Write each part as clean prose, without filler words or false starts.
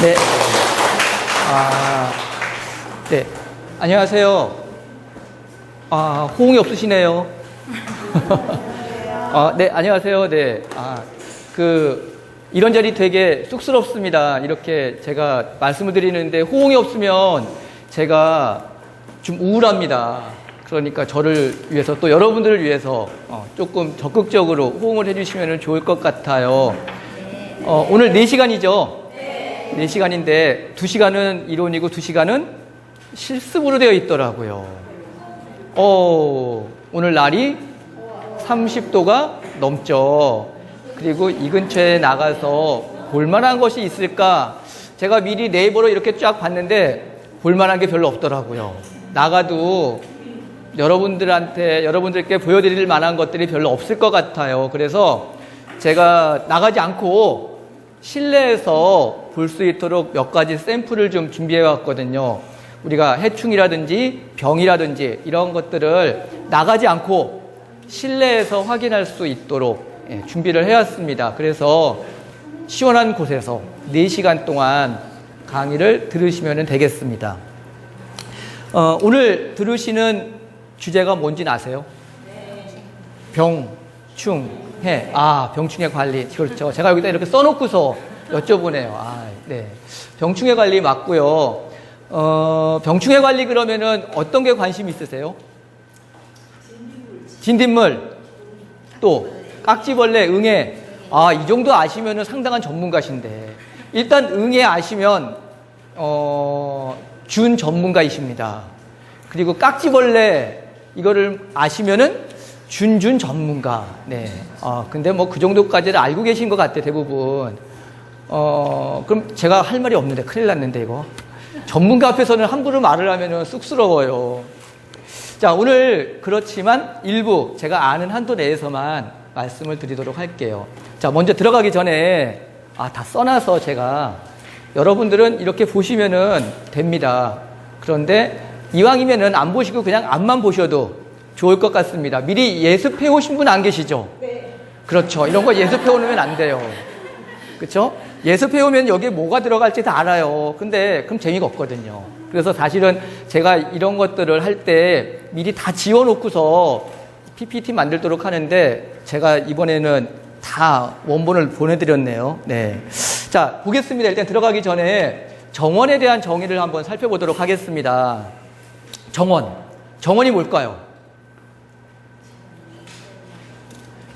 네. 네. 안녕하세요. 호응이 없으시네요. 네, 안녕하세요. 네. 이런 자리 되게 쑥스럽습니다. 이렇게 제가 말씀을 드리는데 호응이 없으면 제가 좀 우울합니다. 그러니까 저를 위해서 또 여러분들을 위해서 조금 적극적으로 호응을 해주시면 좋을 것 같아요. 오늘 4시간이죠? 네. 4시간인데 2시간은 이론이고 2시간은 실습으로 되어 있더라고요. 오늘 날이 30도가 넘죠. 그리고 이 근처에 나가서 볼만한 것이 있을까? 제가 미리 네이버로 이렇게 쫙 봤는데 볼만한 게 별로 없더라고요. 나가도 여러분들께 보여드릴 만한 것들이 별로 없을 것 같아요. 그래서 제가 나가지 않고 실내에서 볼 수 있도록 몇 가지 샘플을 좀 준비해 왔거든요. 우리가 해충이라든지 병이라든지 이런 것들을 나가지 않고 실내에서 확인할 수 있도록 준비를 해왔습니다. 그래서 시원한 곳에서 4시간 동안 강의를 들으시면 되겠습니다. 오늘 들으시는 주제가 뭔지 아세요? 병충해. 병충해 관리. 그렇죠. 제가 여기다 이렇게 써놓고서 여쭤보네요. 네. 병충해 관리 맞고요. 병충해 관리 그러면은 어떤 게 관심 있으세요? 진딧물. 또 깍지벌레, 응애. 이 정도 아시면은 상당한 전문가신데. 일단 응애 아시면 준 전문가이십니다. 그리고 깍지벌레 이거를 아시면은 준 전문가. 네. 근데 뭐 그 정도까지는 알고 계신 것 같아 대부분. 그럼 제가 할 말이 없는데 큰일 났는데 이거. 전문가 앞에서는 함부로 말을 하면은 쑥스러워요. 자, 오늘 그렇지만 일부 제가 아는 한도 내에서만 말씀을 드리도록 할게요. 자, 먼저 들어가기 전에 다 써놔서 제가 여러분들은 이렇게 보시면은 됩니다. 그런데 이왕이면은 안 보시고 그냥 앞만 보셔도 좋을 것 같습니다. 미리 예습해 오신 분 안 계시죠? 네. 그렇죠. 이런 거 예습해 오면 안 돼요. 그렇죠? 예습해 오면 여기에 뭐가 들어갈지 다 알아요. 근데 그럼 재미가 없거든요. 그래서 사실은 제가 이런 것들을 할 때 미리 다 지워놓고서 PPT 만들도록 하는데 제가 이번에는 다 원본을 보내드렸네요. 네. 자, 보겠습니다. 일단 들어가기 전에 정원에 대한 정의를 한번 살펴보도록 하겠습니다. 정원이 뭘까요?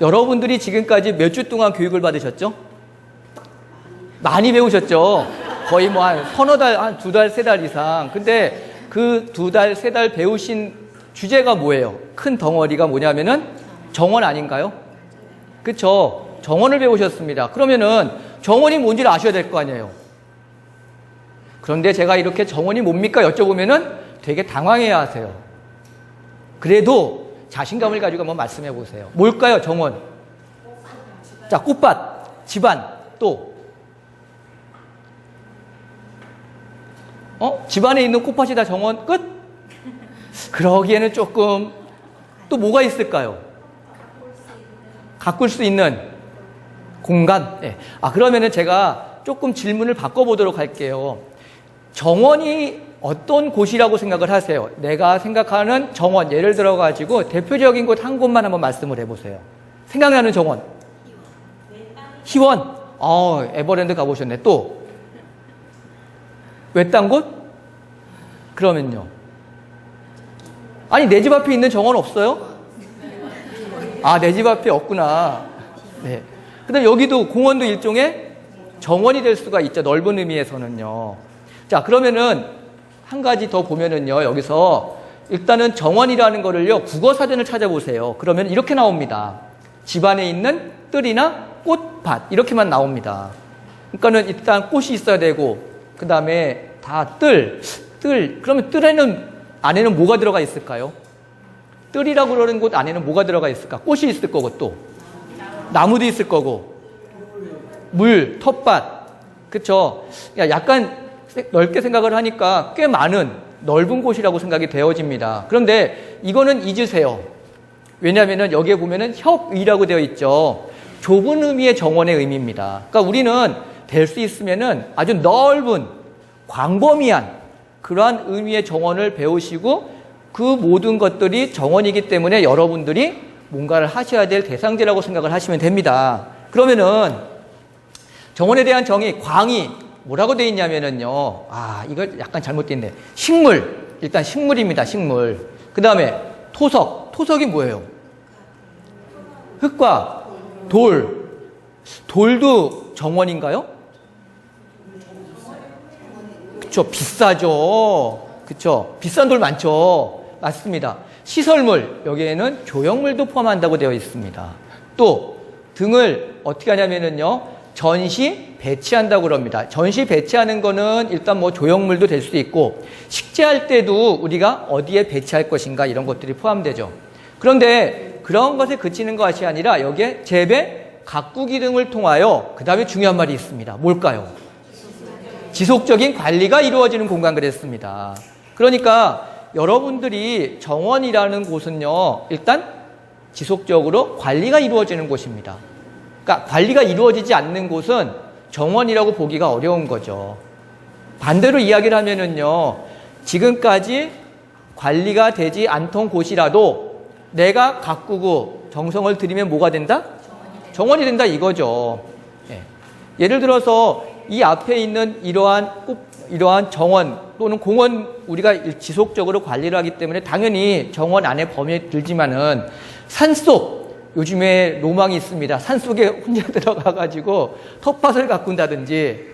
여러분들이 지금까지 몇 주 동안 교육을 받으셨죠? 많이 배우셨죠? 거의 뭐 한 서너 달, 한 2달, 3달 이상. 근데 그 2달, 3달 배우신 주제가 뭐예요? 큰 덩어리가 뭐냐면은 정원 아닌가요? 그쵸? 정원을 배우셨습니다. 그러면은 정원이 뭔지를 아셔야 될 거 아니에요? 그런데 제가 이렇게 정원이 뭡니까? 여쭤보면은 되게 당황해야 하세요. 그래도 자신감을 가지고 한번 말씀해 보세요. 뭘까요, 정원? 자, 꽃밭, 집안, 또. 집안에 있는 꽃밭이 다 정원 끝? 그러기에는 조금, 또 뭐가 있을까요? 가꿀 수 있는 공간? 네. 그러면은 제가 조금 질문을 바꿔보도록 할게요. 정원이 어떤 곳이라고 생각을 하세요? 내가 생각하는 정원, 예를 들어가지고 대표적인 곳 한 곳만 한번 말씀을 해보세요. 생각나는 정원. 희원. 에버랜드 가보셨네. 또. 외딴 곳? 그러면요. 아니, 내 집 앞에 있는 정원 없어요? 내 집 앞에 없구나. 네. 근데 여기도 공원도 일종의 정원이 될 수가 있죠. 넓은 의미에서는요. 자, 그러면은 한 가지 더 보면은요. 여기서 일단은 정원이라는 거를요. 국어사전을 찾아보세요. 그러면 이렇게 나옵니다. 집안에 있는 뜰이나 꽃밭 이렇게만 나옵니다. 그러니까는 일단 꽃이 있어야 되고 그 다음에 다 뜰. 그러면 안에는 뭐가 들어가 있을까요? 뜰이라고 그러는 곳 안에는 뭐가 들어가 있을까? 꽃이 있을 거고 또 나무도 있을 거고 물, 텃밭. 그쵸? 약간 넓게 생각을 하니까 꽤 많은 넓은 곳이라고 생각이 되어집니다. 그런데 이거는 잊으세요. 왜냐하면 여기에 보면은 협의라고 되어 있죠. 좁은 의미의 정원의 의미입니다. 그러니까 우리는 될 수 있으면은 아주 넓은 광범위한 그러한 의미의 정원을 배우시고 그 모든 것들이 정원이기 때문에 여러분들이 뭔가를 하셔야 될 대상지라고 생각을 하시면 됩니다. 그러면은 정원에 대한 정의, 광이 뭐라고 되어 있냐면은요. 이거 약간 잘못되어 있네. 식물. 일단 식물입니다. 식물. 그 다음에 토석. 토석이 뭐예요? 흙과 돌. 돌도 정원인가요? 그쵸. 비싸죠. 그쵸. 비싼 돌 많죠. 맞습니다. 시설물. 여기에는 조형물도 포함한다고 되어 있습니다. 또 등을 어떻게 하냐면은요. 전시 배치한다고 그럽니다. 전시 배치하는 거는 일단 뭐 조형물도 될 수 있고 식재할 때도 우리가 어디에 배치할 것인가 이런 것들이 포함되죠. 그런데 그런 것에 그치는 것이 아니라 여기에 재배, 가꾸기 등을 통하여 그 다음에 중요한 말이 있습니다. 뭘까요? 지속적인 관리가 이루어지는 공간 그랬습니다. 그러니까 여러분들이 정원이라는 곳은요. 일단 지속적으로 관리가 이루어지는 곳입니다. 그러니까 관리가 이루어지지 않는 곳은 정원이라고 보기가 어려운 거죠. 반대로 이야기를 하면은요, 지금까지 관리가 되지 않던 곳이라도 내가 가꾸고 정성을 들이면 뭐가 된다? 정원이 된다 이거죠. 예를 들어서 이 앞에 있는 이러한 정원 또는 공원 우리가 지속적으로 관리를 하기 때문에 당연히 정원 안에 범위에 들지만은 산속 요즘에 로망이 있습니다. 산속에 혼자 들어가가지고 텃밭을 가꾼다든지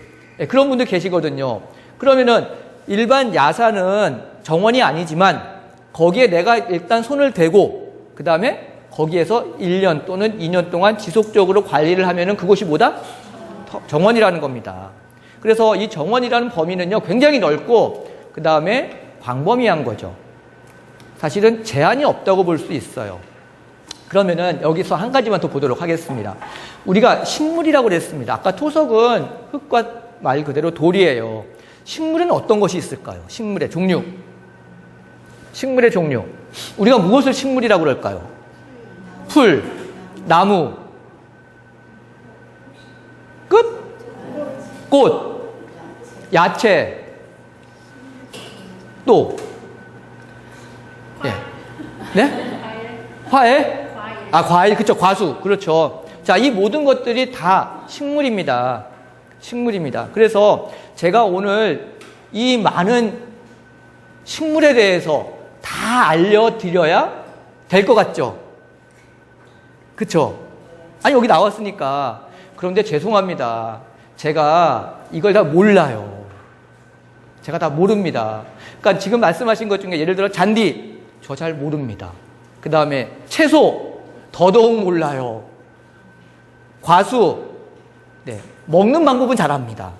그런 분들 계시거든요. 그러면은 일반 야산은 정원이 아니지만 거기에 내가 일단 손을 대고 그 다음에 거기에서 1년 또는 2년 동안 지속적으로 관리를 하면은 그곳이 뭐다? 정원이라는 겁니다. 그래서 이 정원이라는 범위는요 굉장히 넓고 그 다음에 광범위한 거죠. 사실은 제한이 없다고 볼 수 있어요. 그러면은 여기서 한 가지만 더 보도록 하겠습니다. 우리가 식물이라고 그랬습니다. 아까 토석은 흙과 말 그대로 돌이에요. 식물은 어떤 것이 있을까요? 식물의 종류. 식물의 종류. 우리가 무엇을 식물이라고 그럴까요? 풀, 나무, 끝, 꽃, 야채, 또, 네? 화해? 과일, 그쵸, 과수, 그렇죠. 자, 이 모든 것들이 다 식물입니다. 식물입니다. 그래서 제가 오늘 이 많은 식물에 대해서 다 알려드려야 될 것 같죠? 그쵸? 아니, 여기 나왔으니까. 그런데 죄송합니다. 제가 이걸 다 몰라요. 제가 다 모릅니다. 그러니까 지금 말씀하신 것 중에 예를 들어 잔디, 저 잘 모릅니다. 그 다음에 채소, 더더욱 몰라요. 과수, 먹는 방법은 잘 압니다.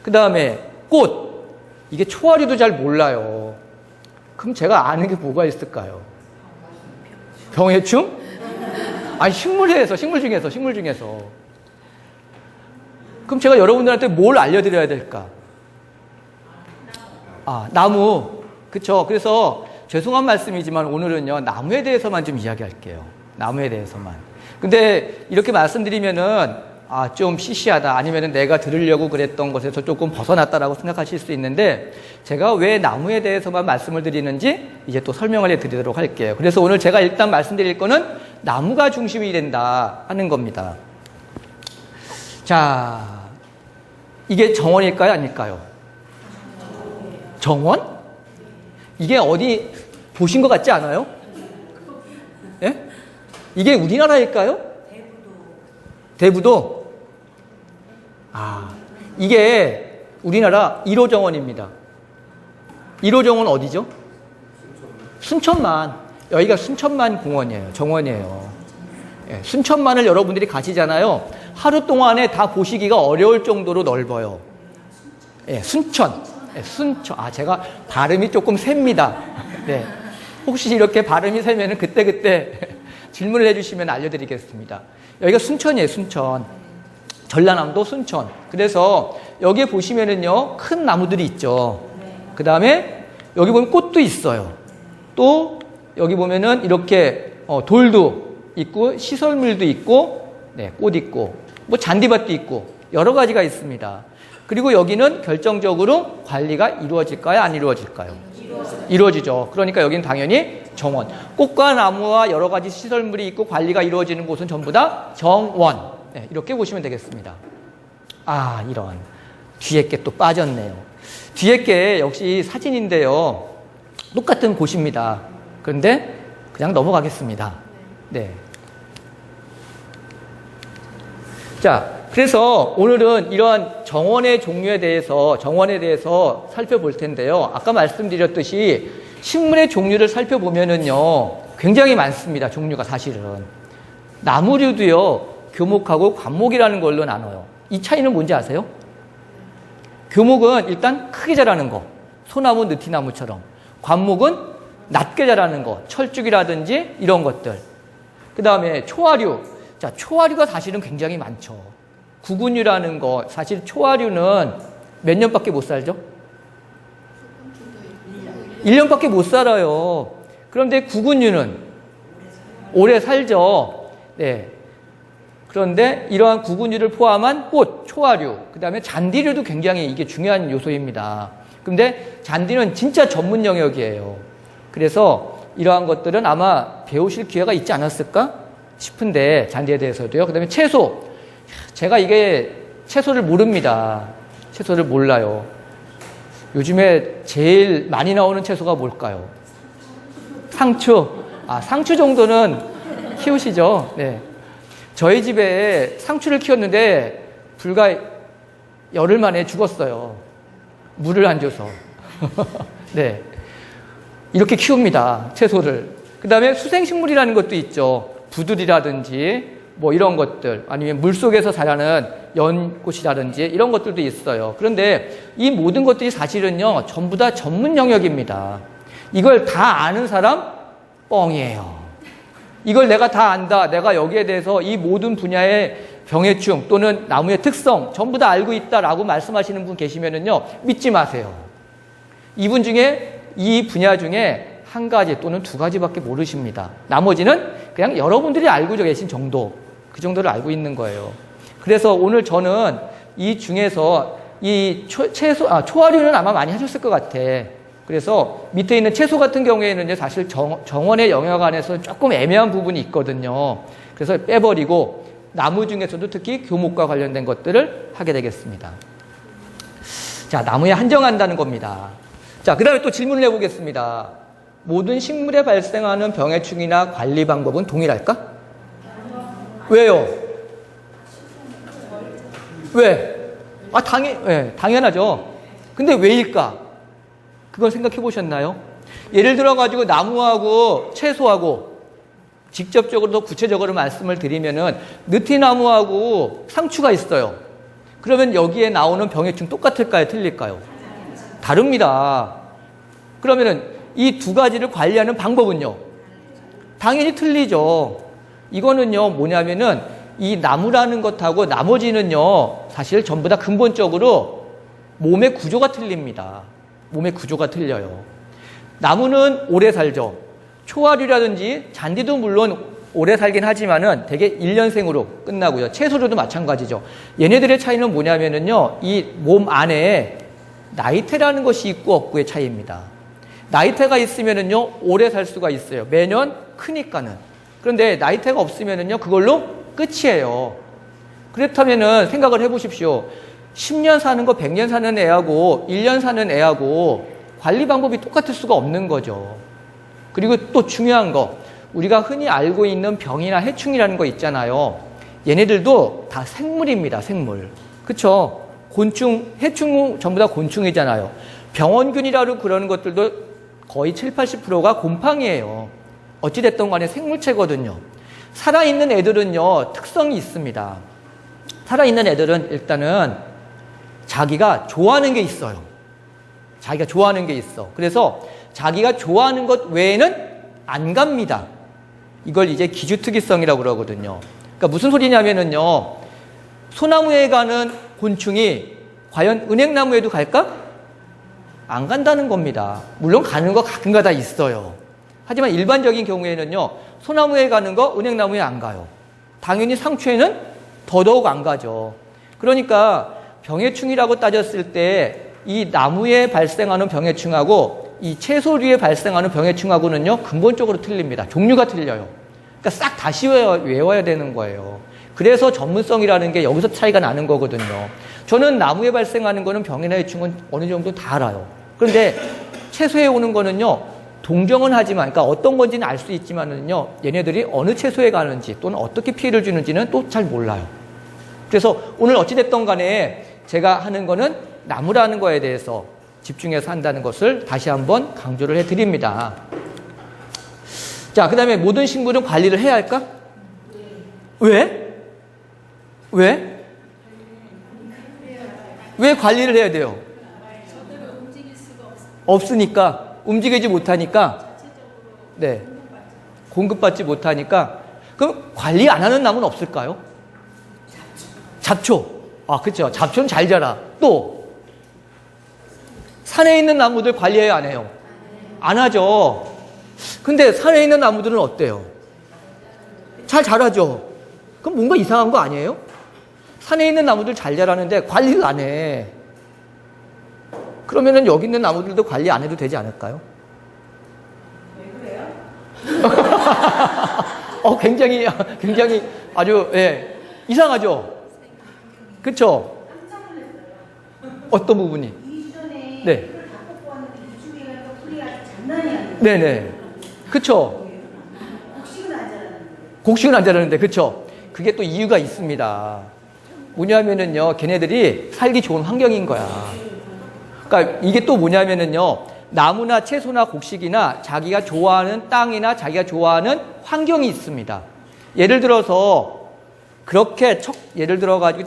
그 다음에 꽃, 이게 초아리도 잘 몰라요. 그럼 제가 아는 게 뭐가 있을까요? 병해충? 아니, 식물 중에서. 그럼 제가 여러분들한테 뭘 알려드려야 될까? 나무. 그쵸. 그래서 죄송한 말씀이지만 오늘은요, 나무에 대해서만 좀 이야기할게요. 나무에 대해서만. 근데 이렇게 말씀드리면은, 좀 시시하다. 아니면은 내가 들으려고 그랬던 것에서 조금 벗어났다라고 생각하실 수 있는데, 제가 왜 나무에 대해서만 말씀을 드리는지 이제 또 설명을 해드리도록 할게요. 그래서 오늘 제가 일단 말씀드릴 거는 나무가 중심이 된다 하는 겁니다. 자, 이게 정원일까요? 아닐까요? 정원? 이게 어디 보신 것 같지 않아요? 예? 이게 우리나라일까요? 대부도? 이게 우리나라 1호 정원입니다. 1호 정원 어디죠? 순천만. 여기가 순천만 공원이에요. 정원이에요. 순천만을 여러분들이 가시잖아요. 하루 동안에 다 보시기가 어려울 정도로 넓어요. 순천. 순천. 제가 발음이 조금 셉니다. 혹시 이렇게 발음이 세면은 그때그때 질문을 해주시면 알려드리겠습니다. 여기가 순천이에요, 순천. 전라남도 순천. 그래서 여기에 보시면은요, 큰 나무들이 있죠. 그 다음에 여기 보면 꽃도 있어요. 또 여기 보면은 이렇게 돌도 있고, 시설물도 있고, 꽃 있고, 뭐 잔디밭도 있고, 여러 가지가 있습니다. 그리고 여기는 결정적으로 관리가 이루어질까요? 안 이루어질까요? 이루어지죠. 그러니까 여기는 당연히 정원. 꽃과 나무와 여러 가지 시설물이 있고 관리가 이루어지는 곳은 전부 다 정원. 네, 이렇게 보시면 되겠습니다. 아, 이런. 뒤에 게 또 빠졌네요. 뒤에 게 역시 사진인데요. 똑같은 곳입니다. 그런데 그냥 넘어가겠습니다. 네. 자, 그래서 오늘은 이러한 정원의 종류에 대해서, 정원에 대해서 살펴볼 텐데요. 아까 말씀드렸듯이 식물의 종류를 살펴보면은요, 굉장히 많습니다. 종류가 사실은. 나무류도요, 교목하고 관목이라는 걸로 나눠요. 이 차이는 뭔지 아세요? 교목은 일단 크게 자라는 거, 소나무, 느티나무처럼. 관목은 낮게 자라는 거, 철쭉이라든지 이런 것들. 그 다음에 초화류. 자, 초화류가 사실은 굉장히 많죠. 구근류라는 거, 사실 초화류는 몇 년밖에 못 살죠? 1년밖에 못 살아요. 그런데 구근류는 오래 살죠. 네. 그런데 이러한 구근류를 포함한 꽃, 초화류, 그 다음에 잔디류도 굉장히 이게 중요한 요소입니다. 근데 잔디는 진짜 전문 영역이에요. 그래서 이러한 것들은 아마 배우실 기회가 있지 않았을까 싶은데, 잔디에 대해서도요. 그 다음에 채소. 제가 이게 채소를 모릅니다. 채소를 몰라요. 요즘에 제일 많이 나오는 채소가 뭘까요? 상추. 아, 상추 정도는 키우시죠? 네. 저희 집에 상추를 키웠는데 불과 열흘 만에 죽었어요. 물을 안 줘서. 네. 이렇게 키웁니다. 채소를. 그 다음에 수생식물이라는 것도 있죠. 부들이라든지 뭐 이런 것들, 아니면 물속에서 자라는 연꽃이라든지 이런 것들도 있어요. 그런데 이 모든 것들이 사실은요, 전부 다 전문 영역입니다. 이걸 다 아는 사람 뻥이에요. 이걸 내가 다 안다, 내가 여기에 대해서 이 모든 분야의 병해충 또는 나무의 특성 전부 다 알고 있다라고 말씀하시는 분 계시면은요, 믿지 마세요. 이분 중에, 이 분야 중에 한 가지 또는 두 가지밖에 모르십니다. 나머지는 그냥 여러분들이 알고 계신 정도, 그 정도를 알고 있는 거예요. 그래서 오늘 저는 이 중에서 이 초화류는 아마 많이 하셨을 것 같아. 그래서 밑에 있는 채소 같은 경우에는 사실 정원의 영역 안에서 조금 애매한 부분이 있거든요. 그래서 빼버리고 나무 중에서도 특히 교목과 관련된 것들을 하게 되겠습니다. 자, 나무에 한정한다는 겁니다. 자, 그 다음에 또 질문을 해보겠습니다. 모든 식물에 발생하는 병해충이나 관리 방법은 동일할까? 왜요? 왜? 아, 당연하죠. 근데 왜일까? 그걸 생각해 보셨나요? 예를 들어가지고 나무하고 채소하고 직접적으로 더 구체적으로 말씀을 드리면은 느티나무하고 상추가 있어요. 그러면 여기에 나오는 병해충 똑같을까요? 틀릴까요? 다릅니다. 그러면은 이 두 가지를 관리하는 방법은요? 당연히 틀리죠. 이거는요, 뭐냐면은 이 나무라는 것하고 나머지는요, 사실 전부 다 근본적으로 몸의 구조가 틀립니다. 몸의 구조가 틀려요. 나무는 오래 살죠. 초화류라든지 잔디도 물론 오래 살긴 하지만은 되게 1년생으로 끝나고요. 채소류도 마찬가지죠. 얘네들의 차이는 뭐냐면은요, 이 몸 안에 나이테라는 것이 있고 없고의 차이입니다. 나이테가 있으면은요, 오래 살 수가 있어요. 매년 크니까는. 그런데 나이테가 없으면은요, 그걸로 끝이에요. 그렇다면은 생각을 해보십시오. 10년 사는 거 100년 사는 애하고 1년 사는 애하고 관리 방법이 똑같을 수가 없는 거죠. 그리고 또 중요한 거, 우리가 흔히 알고 있는 병이나 해충이라는 거 있잖아요. 얘네들도 다 생물입니다. 생물. 그쵸? 곤충, 해충 전부 다 곤충이잖아요. 병원균이라고 그러는 것들도 거의 7, 80%가 곰팡이에요. 어찌됐든 간에 생물체거든요. 살아있는 애들은요, 특성이 있습니다. 살아있는 애들은 일단은 자기가 좋아하는 게 있어요. 자기가 좋아하는 게 있어. 그래서 자기가 좋아하는 것 외에는 안 갑니다. 이걸 이제 기주특이성이라고 그러거든요. 그러니까 무슨 소리냐면은요, 소나무에 가는 곤충이 과연 은행나무에도 갈까? 안 간다는 겁니다. 물론 가는 거 가끔가다 있어요. 하지만 일반적인 경우에는요, 소나무에 가는 거 은행나무에 안 가요. 당연히 상추에는 더더욱 안 가죠. 그러니까 병해충이라고 따졌을 때 이 나무에 발생하는 병해충하고 이 채소류에 발생하는 병해충하고는요, 근본적으로 틀립니다. 종류가 틀려요. 그러니까 싹 다시 외워야 되는 거예요. 그래서 전문성이라는 게 여기서 차이가 나는 거거든요. 저는 나무에 발생하는 거는 병이나 해충은 어느 정도 다 알아요. 그런데 채소에 오는 거는요, 동정은 하지만, 그러니까 어떤 건지는 알 수 있지만은요, 얘네들이 어느 채소에 가는지 또는 어떻게 피해를 주는지는 또 잘 몰라요. 그래서 오늘 어찌됐든 간에 제가 하는 거는 나무라는 거에 대해서 집중해서 한다는 것을 다시 한번 강조를 해드립니다. 자, 그 다음에 모든 식물은 관리를 해야 할까? 왜? 왜? 왜 관리를 해야 돼요? 없으니까, 움직이지 못하니까, 네, 공급받지 못하니까. 그럼 관리 안 하는 나무는 없을까요? 잡초. 아, 그렇죠. 잡초는 잘 자라. 또 산에 있는 나무들 관리해요, 안 해요? 안 하죠. 근데 산에 있는 나무들은 어때요? 잘 자라죠. 그럼 뭔가 이상한 거 아니에요? 산에 있는 나무들 잘 자라는데 관리를 안 해. 그러면은 여기 있는 나무들도 관리 안 해도 되지 않을까요? 왜 그래요? 굉장히 아주, 예, 이상하죠? 그쵸? 어떤 부분이? 2주 전에 네. 풀을 다 뽑고 왔는데 2주기가 또 풀이 아주 장난이 아니에요. 네네. 그쵸? 곡식은 안 자라는데. 곡식은 안 자라는데, 그쵸? 그게 또 이유가 있습니다. 뭐냐면은요, 걔네들이 살기 좋은 환경인 거야. 그러니까 이게 또 뭐냐면은요, 나무나 채소나 곡식이나 자기가 좋아하는 땅이나 자기가 좋아하는 환경이 있습니다. 예를 들어서 그렇게 예를 들어가지고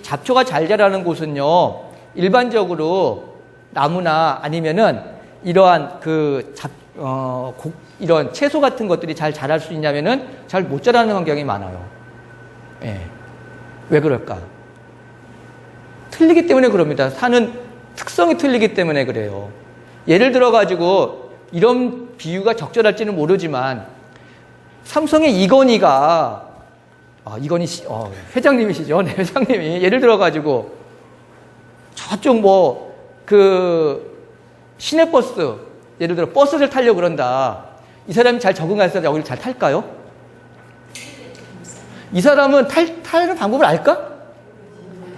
잡초가 잘 자라는 곳은요, 일반적으로 나무나 아니면은 이러한 이런 채소 같은 것들이 잘 자랄 수 있냐면은 잘 못 자라는 환경이 많아요. 예. 왜 그럴까? 틀리기 때문에 그럽니다. 사는 특성이 틀리기 때문에 그래요. 예를 들어가지고 이런 비유가 적절할지는 모르지만 삼성의 이건희가 이건희 씨, 회장님이시죠? 네, 회장님이 예를 들어가지고 저쪽 시내버스, 예를 들어 버스를 타려고 그런다. 이 사람이 잘 적응해서 여기를 잘 탈까요? 이 사람은 타는 방법을 알까?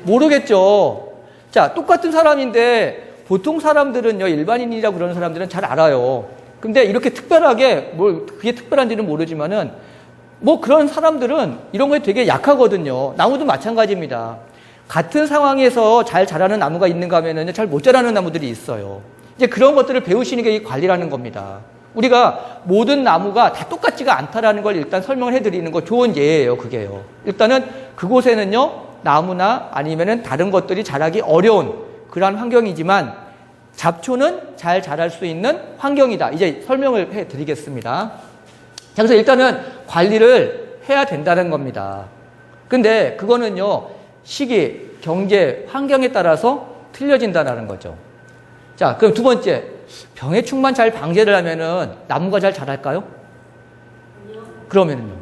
모르겠죠. 자, 똑같은 사람인데 보통 사람들은요, 일반인이라고 그러는 사람들은 잘 알아요. 근데 이렇게 특별하게, 그게 특별한지는 모르지만은, 그런 사람들은 이런 거에 되게 약하거든요. 나무도 마찬가지입니다. 같은 상황에서 잘 자라는 나무가 있는가 하면은 잘 못 자라는 나무들이 있어요. 이제 그런 것들을 배우시는 게 이 관리라는 겁니다. 우리가 모든 나무가 다 똑같지가 않다라는 걸 일단 설명을 해드리는 거 좋은 예예요, 그게요. 일단은 그곳에는요, 나무나 아니면은 다른 것들이 자라기 어려운 그러한 환경이지만 잡초는 잘 자랄 수 있는 환경이다. 이제 설명을 해드리겠습니다. 자, 그래서 일단은 관리를 해야 된다는 겁니다. 근데 그거는요, 시기, 경제, 환경에 따라서 틀려진다는 거죠. 자, 그럼 두 번째, 병해충만 잘 방제를 하면은 나무가 잘 자랄까요? 그러면은요,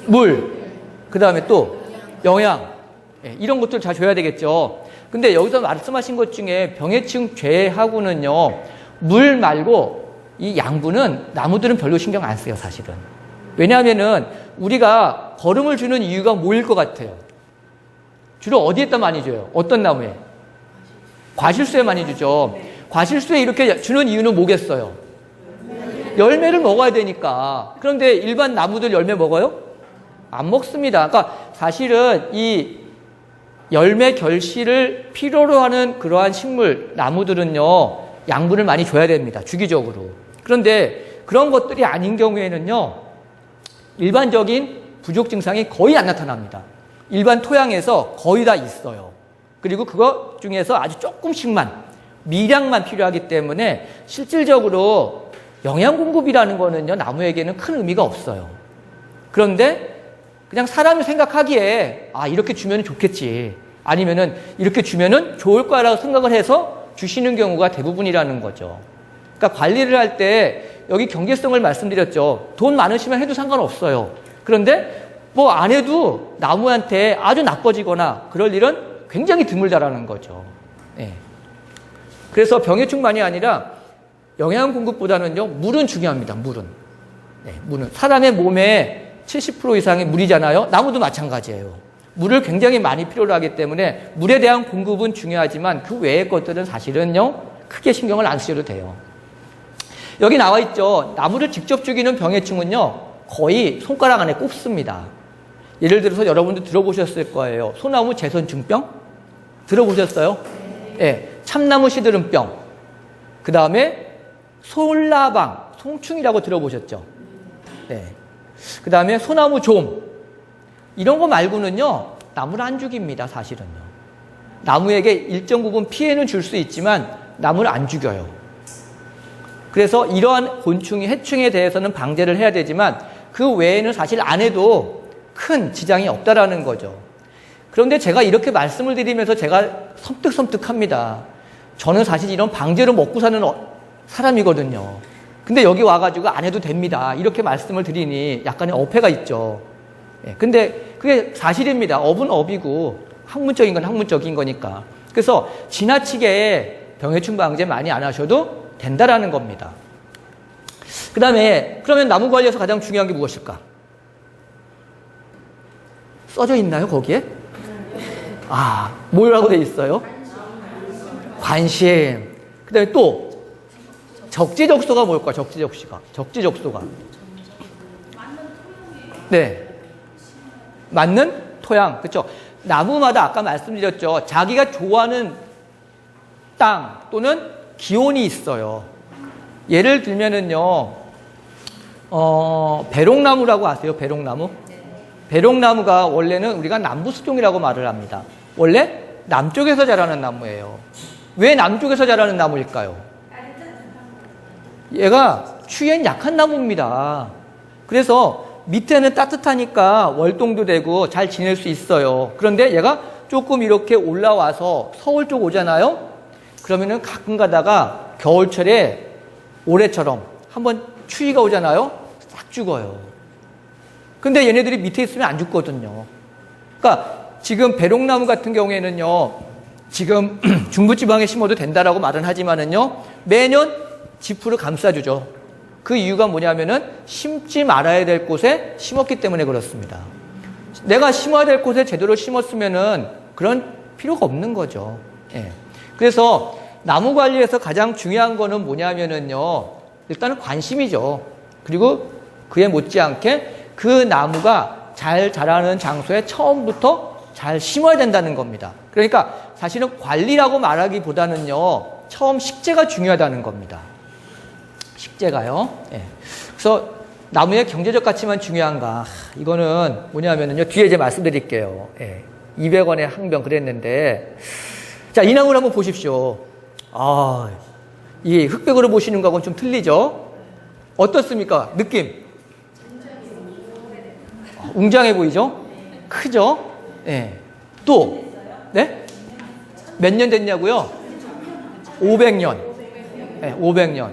물, 그 다음에 또 영양, 이런 것들 잘 줘야 되겠죠. 근데 여기서 말씀하신 것 중에 병해충 제하고는요, 물 말고 이 양분은 나무들은 별로 신경 안 써요, 사실은. 왜냐하면은 우리가 거름을 주는 이유가 뭐일 것 같아요? 주로 어디에다 많이 줘요? 어떤 나무에? 과실수에 많이 주죠. 과실수에 이렇게 주는 이유는 뭐겠어요? 열매를 먹어야 되니까. 그런데 일반 나무들 열매 먹어요? 안 먹습니다. 그러니까 사실은 이 열매 결실을 필요로 하는 그러한 식물, 나무들은요, 양분을 많이 줘야 됩니다. 주기적으로. 그런데 그런 것들이 아닌 경우에는요, 일반적인 부족 증상이 거의 안 나타납니다. 일반 토양에서 거의 다 있어요. 그리고 그것 중에서 아주 조금씩만, 미량만 필요하기 때문에 실질적으로 영양 공급이라는 거는요, 나무에게는 큰 의미가 없어요. 그런데 그냥 사람이 생각하기에 이렇게 주면 좋겠지, 아니면은 이렇게 주면은 좋을 거라고 생각을 해서 주시는 경우가 대부분이라는 거죠. 그러니까 관리를 할 때 여기 경제성을 말씀드렸죠. 돈 많으시면 해도 상관없어요. 그런데 뭐 안 해도 나무한테 아주 나빠지거나 그럴 일은 굉장히 드물다라는 거죠. 예. 그래서 병해충만이 아니라 영양 공급보다는요, 물은 중요합니다. 물은. 네, 물은. 사람의 몸에 70% 이상이 물이잖아요. 나무도 마찬가지예요. 물을 굉장히 많이 필요로 하기 때문에 물에 대한 공급은 중요하지만 그 외의 것들은 사실은요, 크게 신경을 안 쓰셔도 돼요. 여기 나와 있죠. 나무를 직접 죽이는 병해충은요, 거의 손가락 안에 꼽습니다. 예를 들어서 여러분도 들어보셨을 거예요. 소나무 재선충병? 들어보셨어요? 네. 참나무 시드름병. 그 다음에 솔라방, 송충이라고 들어보셨죠? 네. 그 다음에 소나무 좀. 이런 거 말고는요, 나무를 안 죽입니다, 사실은요. 나무에게 일정 부분 피해는 줄 수 있지만, 나무를 안 죽여요. 그래서 이러한 곤충이, 해충에 대해서는 방제를 해야 되지만, 그 외에는 사실 안 해도 큰 지장이 없다라는 거죠. 그런데 제가 이렇게 말씀을 드리면서 제가 섬뜩섬뜩합니다. 저는 사실 이런 방제로 먹고 사는 사람이거든요. 근데 여기 와가지고 안 해도 됩니다. 이렇게 말씀을 드리니 약간의 어폐가 있죠. 예, 근데 그게 사실입니다. 업은 업이고 학문적인 건 학문적인 거니까. 그래서 지나치게 병해충 방제 많이 안 하셔도 된다라는 겁니다. 그 다음에 그러면 나무 관리에서 가장 중요한 게 무엇일까? 써져 있나요, 거기에? 아, 뭐라고 돼 있어요? 관심. 그 다음에 또 적지적소가 뭘까? 적지적소가. 네. 맞는 토양. 그렇죠? 나무마다 아까 말씀드렸죠. 자기가 좋아하는 땅 또는 기온이 있어요. 예를 들면은요, 배롱나무라고 아세요? 배롱나무? 배롱나무가 원래는 우리가 남부수종이라고 말을 합니다. 원래 남쪽에서 자라는 나무예요. 왜 남쪽에서 자라는 나무일까요? 얘가 추위엔 약한 나무입니다. 그래서 밑에는 따뜻하니까 월동도 되고 잘 지낼 수 있어요. 그런데 얘가 조금 이렇게 올라와서 서울 쪽 오잖아요? 그러면은 가끔 가다가 겨울철에 올해처럼 한번 추위가 오잖아요? 싹 죽어요. 근데 얘네들이 밑에 있으면 안 죽거든요. 그러니까 지금 배롱나무 같은 경우에는요, 지금 중부지방에 심어도 된다라고 말은 하지만은요, 매년 지프를 감싸주죠. 그 이유가 뭐냐면은 심지 말아야 될 곳에 심었기 때문에 그렇습니다. 내가 심어야 될 곳에 제대로 심었으면은 그런 필요가 없는 거죠. 예. 그래서 나무 관리에서 가장 중요한 거는 뭐냐면은요, 일단은 관심이죠. 그리고 그에 못지않게 그 나무가 잘 자라는 장소에 처음부터 잘 심어야 된다는 겁니다. 그러니까 사실은 관리라고 말하기보다는요, 처음 식재가 중요하다는 겁니다. 식재가요. 예. 그래서 나무의 경제적 가치만 중요한가? 이거는 뭐냐면요, 뒤에 이제 말씀드릴게요. 예. 200원에 한 병 그랬는데, 자, 이 나무를 한번 보십시오. 아, 이 흑백으로 보시는 거하고는 좀 틀리죠? 어떻습니까? 느낌? 웅장해 보이죠? 크죠? 예. 또, 네? 몇 년 됐냐고요? 500년. 네, 500년.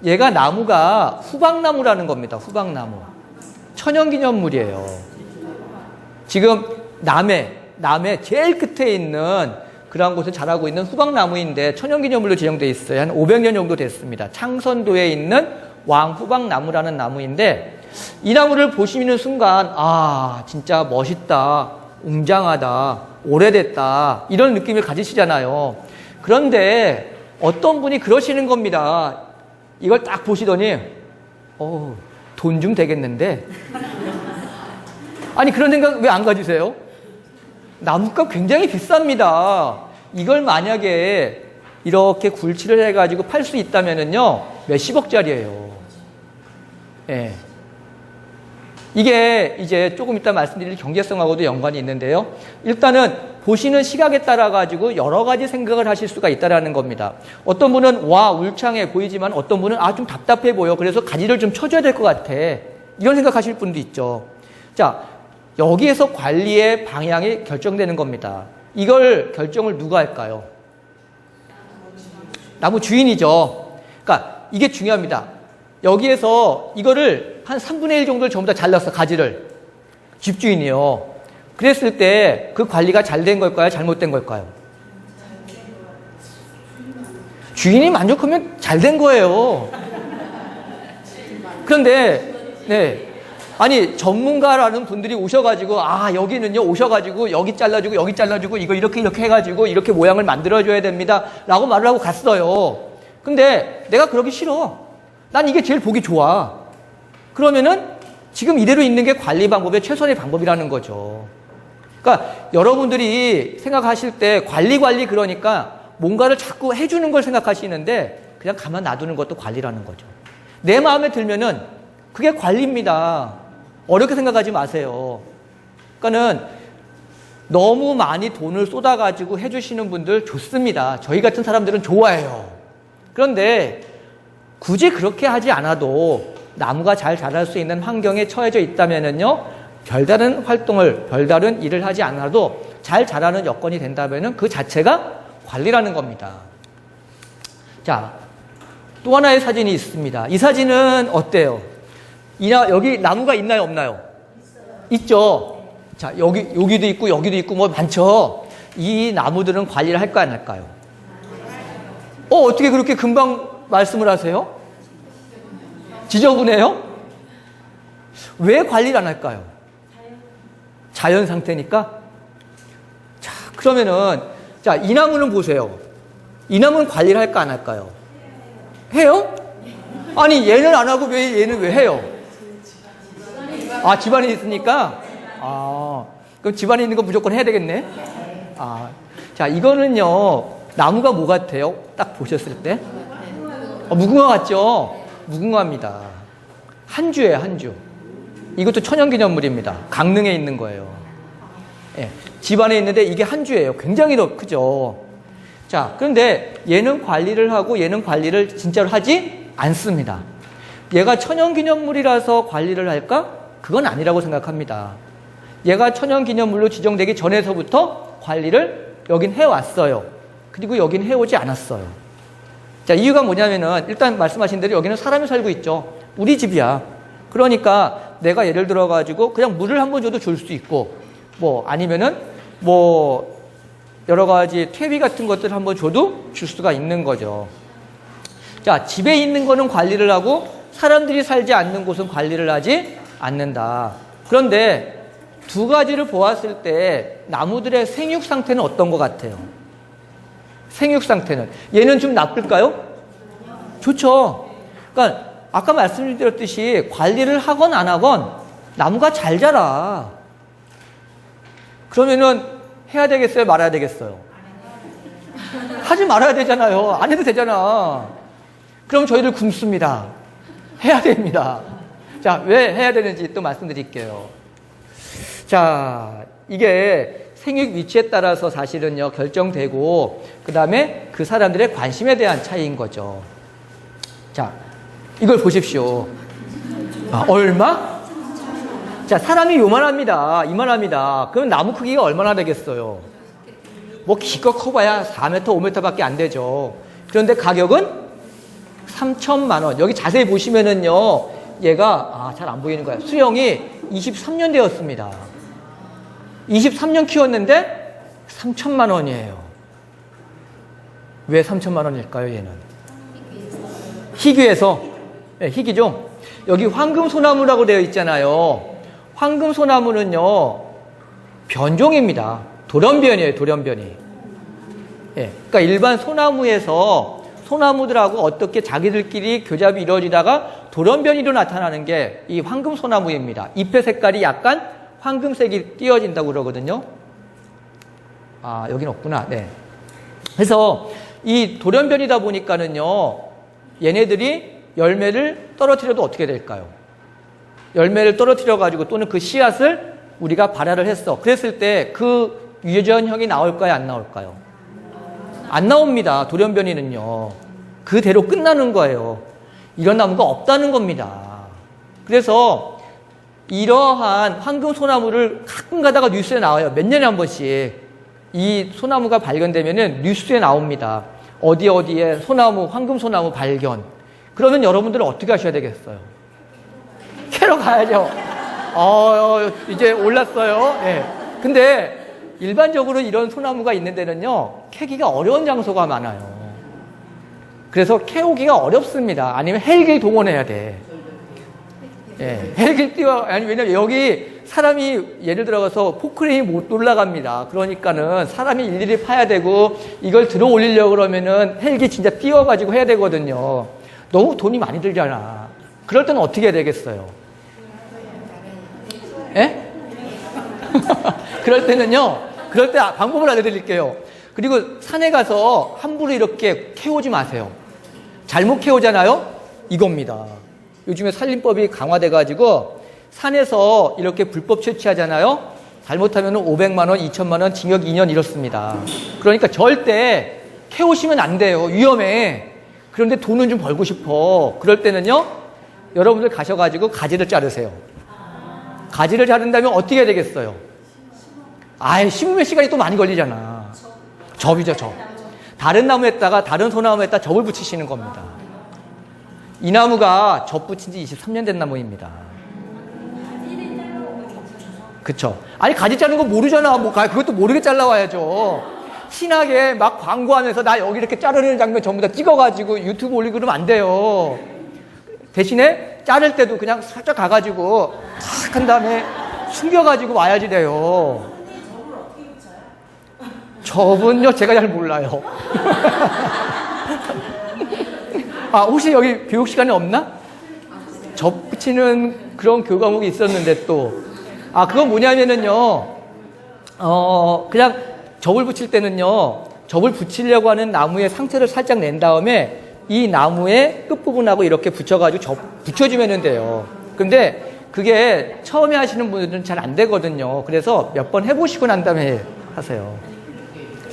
얘가 나무가 후박나무라는 겁니다. 후박나무. 천연기념물이에요. 지금 남해 제일 끝에 있는 그런 곳에 자라고 있는 후박나무인데 천연기념물로 지정되어 있어요. 한 500년 정도 됐습니다. 창선도에 있는 왕후박나무라는 나무인데 이 나무를 보시는 순간 아, 진짜 멋있다, 웅장하다, 오래됐다 이런 느낌을 가지시잖아요. 그런데 어떤 분이 그러시는 겁니다. 이걸 딱 보시더니 돈 좀 되겠는데? 아니 그런 생각 왜 안 가지세요? 나무값 굉장히 비쌉니다. 이걸 만약에 이렇게 굴치를 해가지고 팔 수 있다면은요, 몇십억짜리예요. 예. 이게 이제 조금 이따 말씀드릴 경제성하고도 연관이 있는데요. 일단은 보시는 시각에 따라 가지고 여러 가지 생각을 하실 수가 있다라는 겁니다. 어떤 분은 와 울창해 보이지만 어떤 분은 아 좀 답답해 보여. 그래서 가지를 좀 쳐줘야 될 것 같아. 이런 생각하실 분도 있죠. 자, 여기에서 관리의 방향이 결정되는 겁니다. 이걸 결정을 누가 할까요? 나무 주인이죠. 그러니까 이게 중요합니다. 여기에서 이거를 한 3분의 1 정도를 전부 다 잘랐어, 가지를. 집주인이요. 그랬을 때 그 관리가 잘 된 걸까요? 잘못된 걸까요? 주인이 만족하면 잘 된 거예요. 그런데, 네. 아니, 전문가라는 분들이 오셔가지고, 여기는요, 오셔가지고, 여기 잘라주고, 이거 이렇게 해가지고, 이렇게 모양을 만들어줘야 됩니다. 라고 말을 하고 갔어요. 근데 내가 그러기 싫어. 난 이게 제일 보기 좋아. 그러면은, 지금 이대로 있는 게 관리 방법의 최선의 방법이라는 거죠. 그러니까, 여러분들이 생각하실 때, 관리 그러니까, 뭔가를 자꾸 해주는 걸 생각하시는데, 그냥 가만 놔두는 것도 관리라는 거죠. 내 마음에 들면은, 그게 관리입니다. 어렵게 생각하지 마세요. 그러니까는 너무 많이 돈을 쏟아가지고 해주시는 분들 좋습니다. 저희 같은 사람들은 좋아해요. 그런데 굳이 그렇게 하지 않아도 나무가 잘 자랄 수 있는 환경에 처해져 있다면은요, 별다른 활동을, 별다른 일을 하지 않아도 잘 자라는 여건이 된다면은 그 자체가 관리라는 겁니다. 자, 또 하나의 사진이 있습니다. 이 사진은 어때요? 여기 나무가 있나요, 없나요? 있죠. 자, 여기도 있고 뭐 많죠. 이 나무들은 관리를 할까요, 안 할까요? 어떻게 그렇게 금방 말씀을 하세요? 지저분해요? 왜 관리를 안 할까요? 자연 상태니까? 자, 그러면은, 자, 이 나무는 보세요. 이 나무는 관리를 할까, 안 할까요? 해요? 아니, 얘는 안 하고 얘는 왜 해요? 집안에 있으니까? 그럼 집안에 있는 거 무조건 해야 되겠네? 자, 이거는요, 나무가 뭐 같아요? 딱 보셨을 때? 무궁화 같죠? 무궁화입니다. 한 주예요, 한 주. 이것도 천연기념물입니다. 강릉에 있는 거예요. 예, 집안에 있는데 이게 한 주예요. 굉장히 크죠? 자, 그런데 얘는 관리를 하고 얘는 관리를 진짜로 하지 않습니다. 얘가 천연기념물이라서 관리를 할까? 그건 아니라고 생각합니다. 얘가 천연기념물로 지정되기 전에서부터 관리를 여긴 해왔어요. 그리고 여긴 해오지 않았어요. 자, 이유가 뭐냐면은 일단 말씀하신 대로 여기는 사람이 살고 있죠. 우리 집이야. 그러니까 내가 예를 들어가지고 그냥 물을 한번 줘도 줄 수 있고, 뭐 아니면은 뭐 여러 가지 퇴비 같은 것들을 한번 줘도 줄 수가 있는 거죠. 자, 집에 있는 거는 관리를 하고 사람들이 살지 않는 곳은 관리를 하지 않는다. 그런데 두 가지를 보았을 때 나무들의 생육 상태는 어떤 것 같아요? 생육 상태는 얘는 좀 나쁠까요? 좋죠. 그러니까 아까 말씀드렸듯이 관리를 하건 안 하건 나무가 잘 자라. 그러면은 해야 되겠어요? 말아야 되겠어요? 하지 말아야 되잖아요. 안 해도 되잖아. 그럼 저희를 굶습니다. 해야 됩니다. 자, 왜 해야 되는지 또 말씀드릴게요. 자, 이게 생육 위치에 따라서 사실은요, 결정되고, 그 다음에 그 사람들의 관심에 대한 차이인 거죠. 자, 이걸 보십시오. 얼마? 자, 사람이 요만합니다. 이만합니다. 그럼 나무 크기가 얼마나 되겠어요? 뭐 기껏 커봐야 4m, 5m 밖에 안 되죠. 그런데 가격은 3천만 원. 여기 자세히 보시면은요, 얘가, 잘 안 보이는 거야. 수령이 23년 되었습니다. 23년 키웠는데 3천만 원이에요. 왜 3천만 원일까요, 얘는? 희귀해서. 네, 희귀죠? 여기 황금소나무라고 되어 있잖아요. 황금소나무는요, 변종입니다. 돌연변이에요, 돌연변이. 예, 그러니까 일반 소나무에서 소나무들하고 어떻게 자기들끼리 교잡이 이루어지다가 돌연변이로 나타나는 게 이 황금소나무입니다. 잎의 색깔이 약간 황금색이 띄어진다고 그러거든요. 여긴 없구나. 네. 그래서 이 돌연변이다 보니까는요, 얘네들이 열매를 떨어뜨려도 어떻게 될까요? 열매를 떨어뜨려가지고 또는 그 씨앗을 우리가 발화를 했어. 그랬을 때 그 유전형이 나올까요? 안 나올까요? 안 나옵니다. 돌연변이는요. 그대로 끝나는 거예요. 이런 나무가 없다는 겁니다. 그래서 이러한 황금소나무를 가끔 가다가 뉴스에 나와요. 몇 년에 한 번씩. 이 소나무가 발견되면은 뉴스에 나옵니다. 어디에 소나무, 황금소나무 발견. 그러면 여러분들은 어떻게 하셔야 되겠어요? 캐러 가야죠. 이제 올랐어요. 예. 근데 일반적으로 이런 소나무가 있는 데는요, 캐기가 어려운 장소가 많아요. 그래서 캐오기가 어렵습니다. 아니면 헬기를 동원해야 돼. 예, 헬기 왜냐면 여기 사람이 예를 들어서 포크레인이 못 올라갑니다. 그러니까는 사람이 일일이 파야 되고 이걸 들어 올리려고 그러면은 헬기 진짜 띄워가지고 해야 되거든요. 너무 돈이 많이 들잖아. 그럴 때는 어떻게 해야 되겠어요? 예? 그럴 때 방법을 알려드릴게요. 그리고 산에 가서 함부로 이렇게 캐오지 마세요. 잘못 캐오잖아요? 이겁니다. 요즘에 산림법이 강화돼가지고 산에서 이렇게 불법 채취하잖아요? 잘못하면 500만 원, 2천만 원, 징역 2년 이렇습니다. 그러니까 절대 캐오시면 안 돼요. 위험해. 그런데 돈은 좀 벌고 싶어. 그럴 때는요, 여러분들 가셔가지고 가지를 자르세요. 가지를 자른다면 어떻게 해야 되겠어요? 심으면 시간이 또 많이 걸리잖아. 접이죠, 접. 다른 나무에다가, 다른 소나무에다 접을 붙이시는 겁니다. 이 나무가 접 붙인 지 23년 된 나무입니다. 그쵸. 아니, 가지 자르는 거 모르잖아. 그것도 모르게 잘라와야죠. 신나게 막 광고하면서 나 여기 이렇게 자르는 장면 전부 다 찍어가지고 유튜브 올리고 그러면 안 돼요. 대신에 자를 때도 그냥 살짝 가가지고 탁 한 다음에 숨겨가지고 와야지 돼요. 접은요, 제가 잘 몰라요. 혹시 여기 교육 시간이 없나? 접 붙이는 그런 교육 과목이 있었는데 또. 그건 뭐냐면은요, 그냥 접을 붙일 때는요, 접을 붙이려고 하는 나무의 상태를 살짝 낸 다음에 이 나무의 끝부분하고 이렇게 붙여가지고 붙여주면 돼요. 근데 그게 처음에 하시는 분들은 잘 안 되거든요. 그래서 몇 번 해보시고 난 다음에 하세요.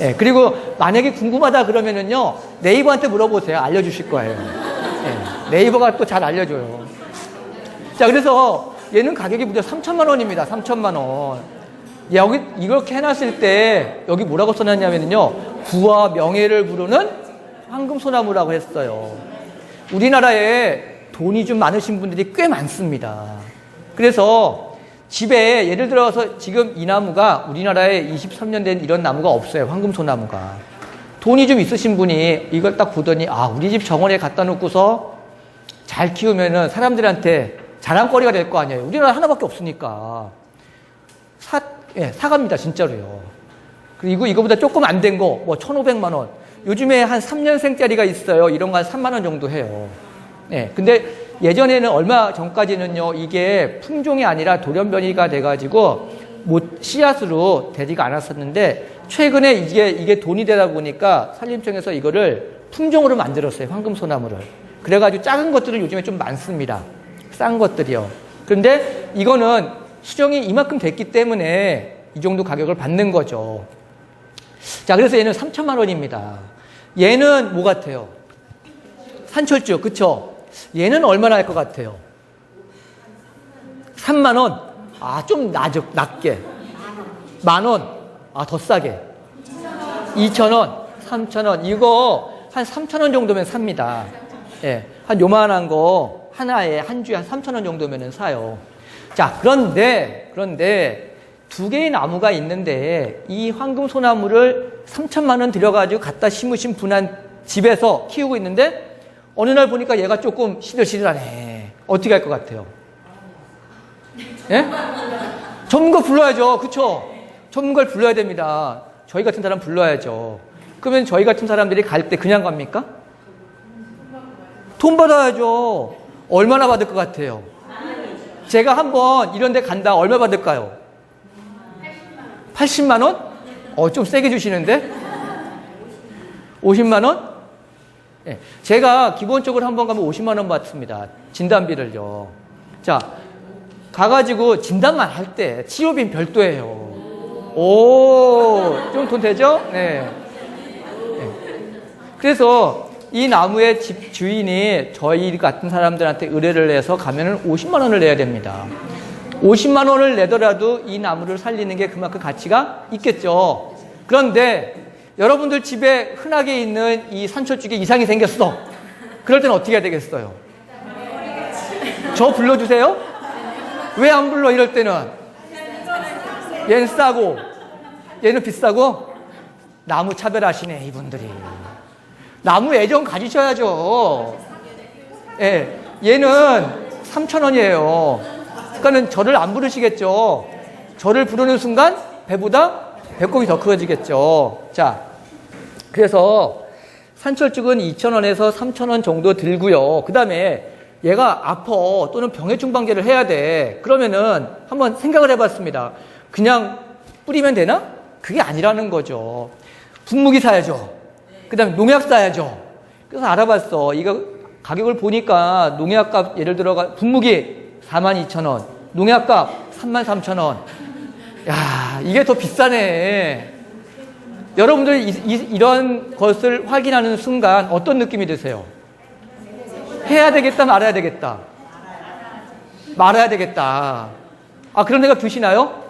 예, 그리고 만약에 궁금하다 그러면은요, 네이버한테 물어보세요. 알려주실 거예요. 예, 네이버가 또 잘 알려줘요. 자, 그래서 얘는 가격이 무려 3천만 원입니다. 3천만 원. 여기 이렇게 해놨을 때 여기 뭐라고 써놨냐면요, 부와 명예를 부르는 황금소나무라고 했어요. 우리나라에 돈이 좀 많으신 분들이 꽤 많습니다. 그래서 집에 예를 들어서 지금 이 나무가 우리나라에 23년 된 이런 나무가 없어요. 황금소나무가. 돈이 좀 있으신 분이 이걸 딱 보더니 우리 집 정원에 갖다 놓고서 잘 키우면은 사람들한테 자랑거리가 될 거 아니에요. 우리나라 하나밖에 없으니까. 사갑니다. 진짜로요. 그리고 이거보다 조금 안 된 거, 1,500만 원. 요즘에 한 3년생짜리가 있어요. 이런 거 한 3만 원 정도 해요. 근데 예전에는 얼마 전까지는요, 이게 품종이 아니라 돌연변이가 돼가지고 씨앗으로 되지가 않았었는데, 최근에 이게 돈이 되다 보니까 산림청에서 이거를 품종으로 만들었어요. 황금소나무를. 그래가지고 작은 것들은 요즘에 좀 많습니다. 싼 것들이요. 그런데 이거는 수정이 이만큼 됐기 때문에 이 정도 가격을 받는 거죠. 자, 그래서 얘는 3천만 원입니다. 얘는 뭐 같아요? 산철쭉, 그쵸? 얘는 얼마나 할 것 같아요? 3만 원? 좀 낮게. 만 원? 더 싸게. 2,000원? 3,000원? 이거 한 3,000원 정도면 삽니다. 예. 한 요만한 거 하나에 한 주에 한 3,000원 정도면 사요. 자, 그런데 두 개의 나무가 있는데 이 황금소나무를 3천만 원 들여가지고 갖다 심으신 분한 집에서 키우고 있는데 어느 날 보니까 얘가 조금 시들시들하네. 어떻게 할 것 같아요? 예? 전문가 불러야죠. 그쵸? 전문가를 불러야 됩니다. 저희 같은 사람 불러야죠. 그러면 저희 같은 사람들이 갈 때 그냥 갑니까? 돈 받아야죠. 얼마나 받을 것 같아요? 제가 한번 이런 데 간다. 얼마 받을까요? 80만 원? 좀 세게 주시는데? 50만 원? 네. 제가 기본적으로 한번 가면 50만 원 받습니다. 진단비를요. 자, 가가지고 진단만 할 때 치료비는 별도예요. 좀 돈 되죠? 네. 그래서 이 나무의 집 주인이 저희 같은 사람들한테 의뢰를 해서 가면은 50만 원을 내야 됩니다. 50만 원을 내더라도 이 나무를 살리는 게 그만큼 가치가 있겠죠. 그런데 여러분들 집에 흔하게 있는 이 산초쭉에 이상이 생겼어. 그럴 때는 어떻게 해야 되겠어요? 저 불러주세요? 왜 안 불러 이럴 때는? 얘는 싸고 얘는 비싸고? 나무 차별하시네 이분들이. 나무 애정 가지셔야죠. 예, 얘는 3,000원이에요. 그러니까는 저를 안 부르시겠죠. 저를 부르는 순간 배보다 배꼽이 더 커지겠죠. 자, 그래서 산철쭉은 2,000원에서 3,000원 정도 들고요. 그 다음에 얘가 아파 또는 병해 중방제를 해야 돼. 그러면은 한번 생각을 해봤습니다. 그냥 뿌리면 되나? 그게 아니라는 거죠. 분무기 사야죠. 그 다음에 농약 사야죠. 그래서 알아봤어. 이거 가격을 보니까 농약값 예를 들어 분무기 42,000원, 농약값 33,000원. 야, 이게 더 비싸네. 여러분들 이런 것을 확인하는 순간 어떤 느낌이 드세요? 해야 되겠다, 말아야 되겠다? 말아야 되겠다. 아, 그런 생각 드시나요?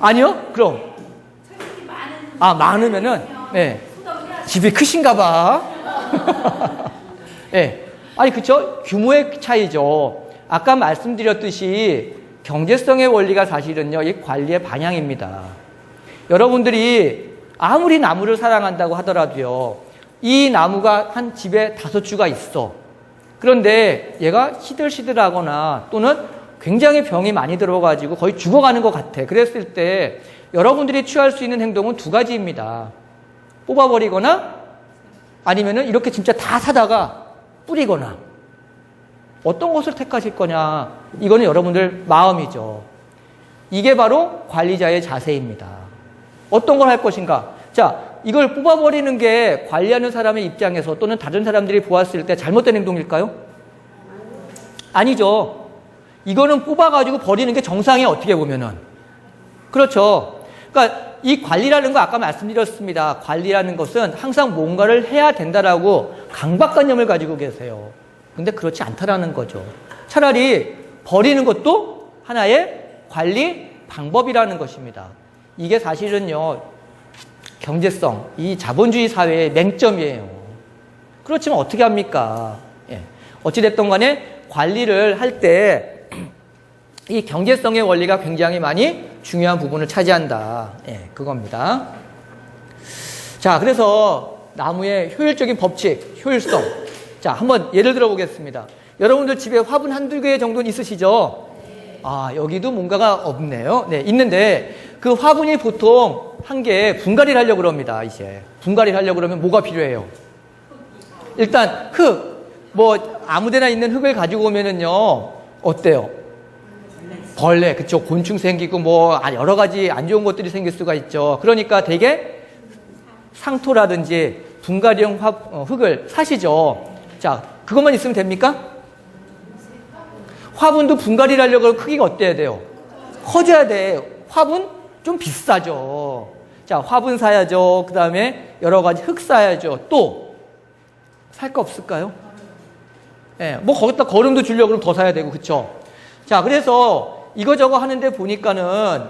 아니요? 그럼? 많으면은, 네. 집이 크신가 봐. 네. 아니, 그쵸? 규모의 차이죠. 아까 말씀드렸듯이 경제성의 원리가 사실은요, 이 관리의 방향입니다. 여러분들이 아무리 나무를 사랑한다고 하더라도요, 이 나무가 한 집에 5주가 있어. 그런데 얘가 시들시들하거나 또는 굉장히 병이 많이 들어가지고 거의 죽어가는 것 같아. 그랬을 때 여러분들이 취할 수 있는 행동은 2가지입니다. 뽑아버리거나 아니면은 이렇게 진짜 다 사다가 뿌리거나. 어떤 것을 택하실 거냐. 이거는 여러분들 마음이죠. 이게 바로 관리자의 자세입니다. 어떤 걸 할 것인가. 자, 이걸 뽑아버리는 게 관리하는 사람의 입장에서 또는 다른 사람들이 보았을 때 잘못된 행동일까요? 아니죠. 이거는 뽑아가지고 버리는 게 정상이에요. 어떻게 보면은. 그렇죠. 그러니까 이 관리라는 거 아까 말씀드렸습니다. 관리라는 것은 항상 뭔가를 해야 된다라고 강박관념을 가지고 계세요. 근데 그렇지 않다라는 거죠. 차라리 버리는 것도 하나의 관리 방법이라는 것입니다. 이게 사실은요, 경제성, 이 자본주의 사회의 맹점이에요. 그렇지만 어떻게 합니까? 예. 어찌됐든 간에 관리를 할 때 이 경제성의 원리가 굉장히 많이 중요한 부분을 차지한다. 예, 그겁니다. 자, 그래서 나무의 효율적인 법칙, 효율성. 자, 한번 예를 들어 보겠습니다. 여러분들 집에 화분 한두 개 정도는 있으시죠? 여기도 뭔가가 없네요. 네, 있는데 그 화분이 보통 한 개에 분갈이를 하려고 그럽니다. 이제 분갈이를 하려고 그러면 뭐가 필요해요? 일단 흙, 아무데나 있는 흙을 가지고 오면은요, 어때요? 벌레, 그쵸? 곤충 생기고 여러 가지 안 좋은 것들이 생길 수가 있죠. 그러니까 되게 상토라든지 분갈이용 흙을 사시죠. 자, 그것만 있으면 됩니까? 화분도 분갈이를 하려고 하면 크기가 어때야 돼요? 커져야 돼. 화분 좀 비싸죠. 자, 화분 사야죠. 그 다음에 여러 가지 흙 사야죠. 또 살 거 없을까요? 예, 거기다 거름도 주려고 그러면 더 사야 되고, 그쵸? 자, 그래서 이거저거 하는데 보니까는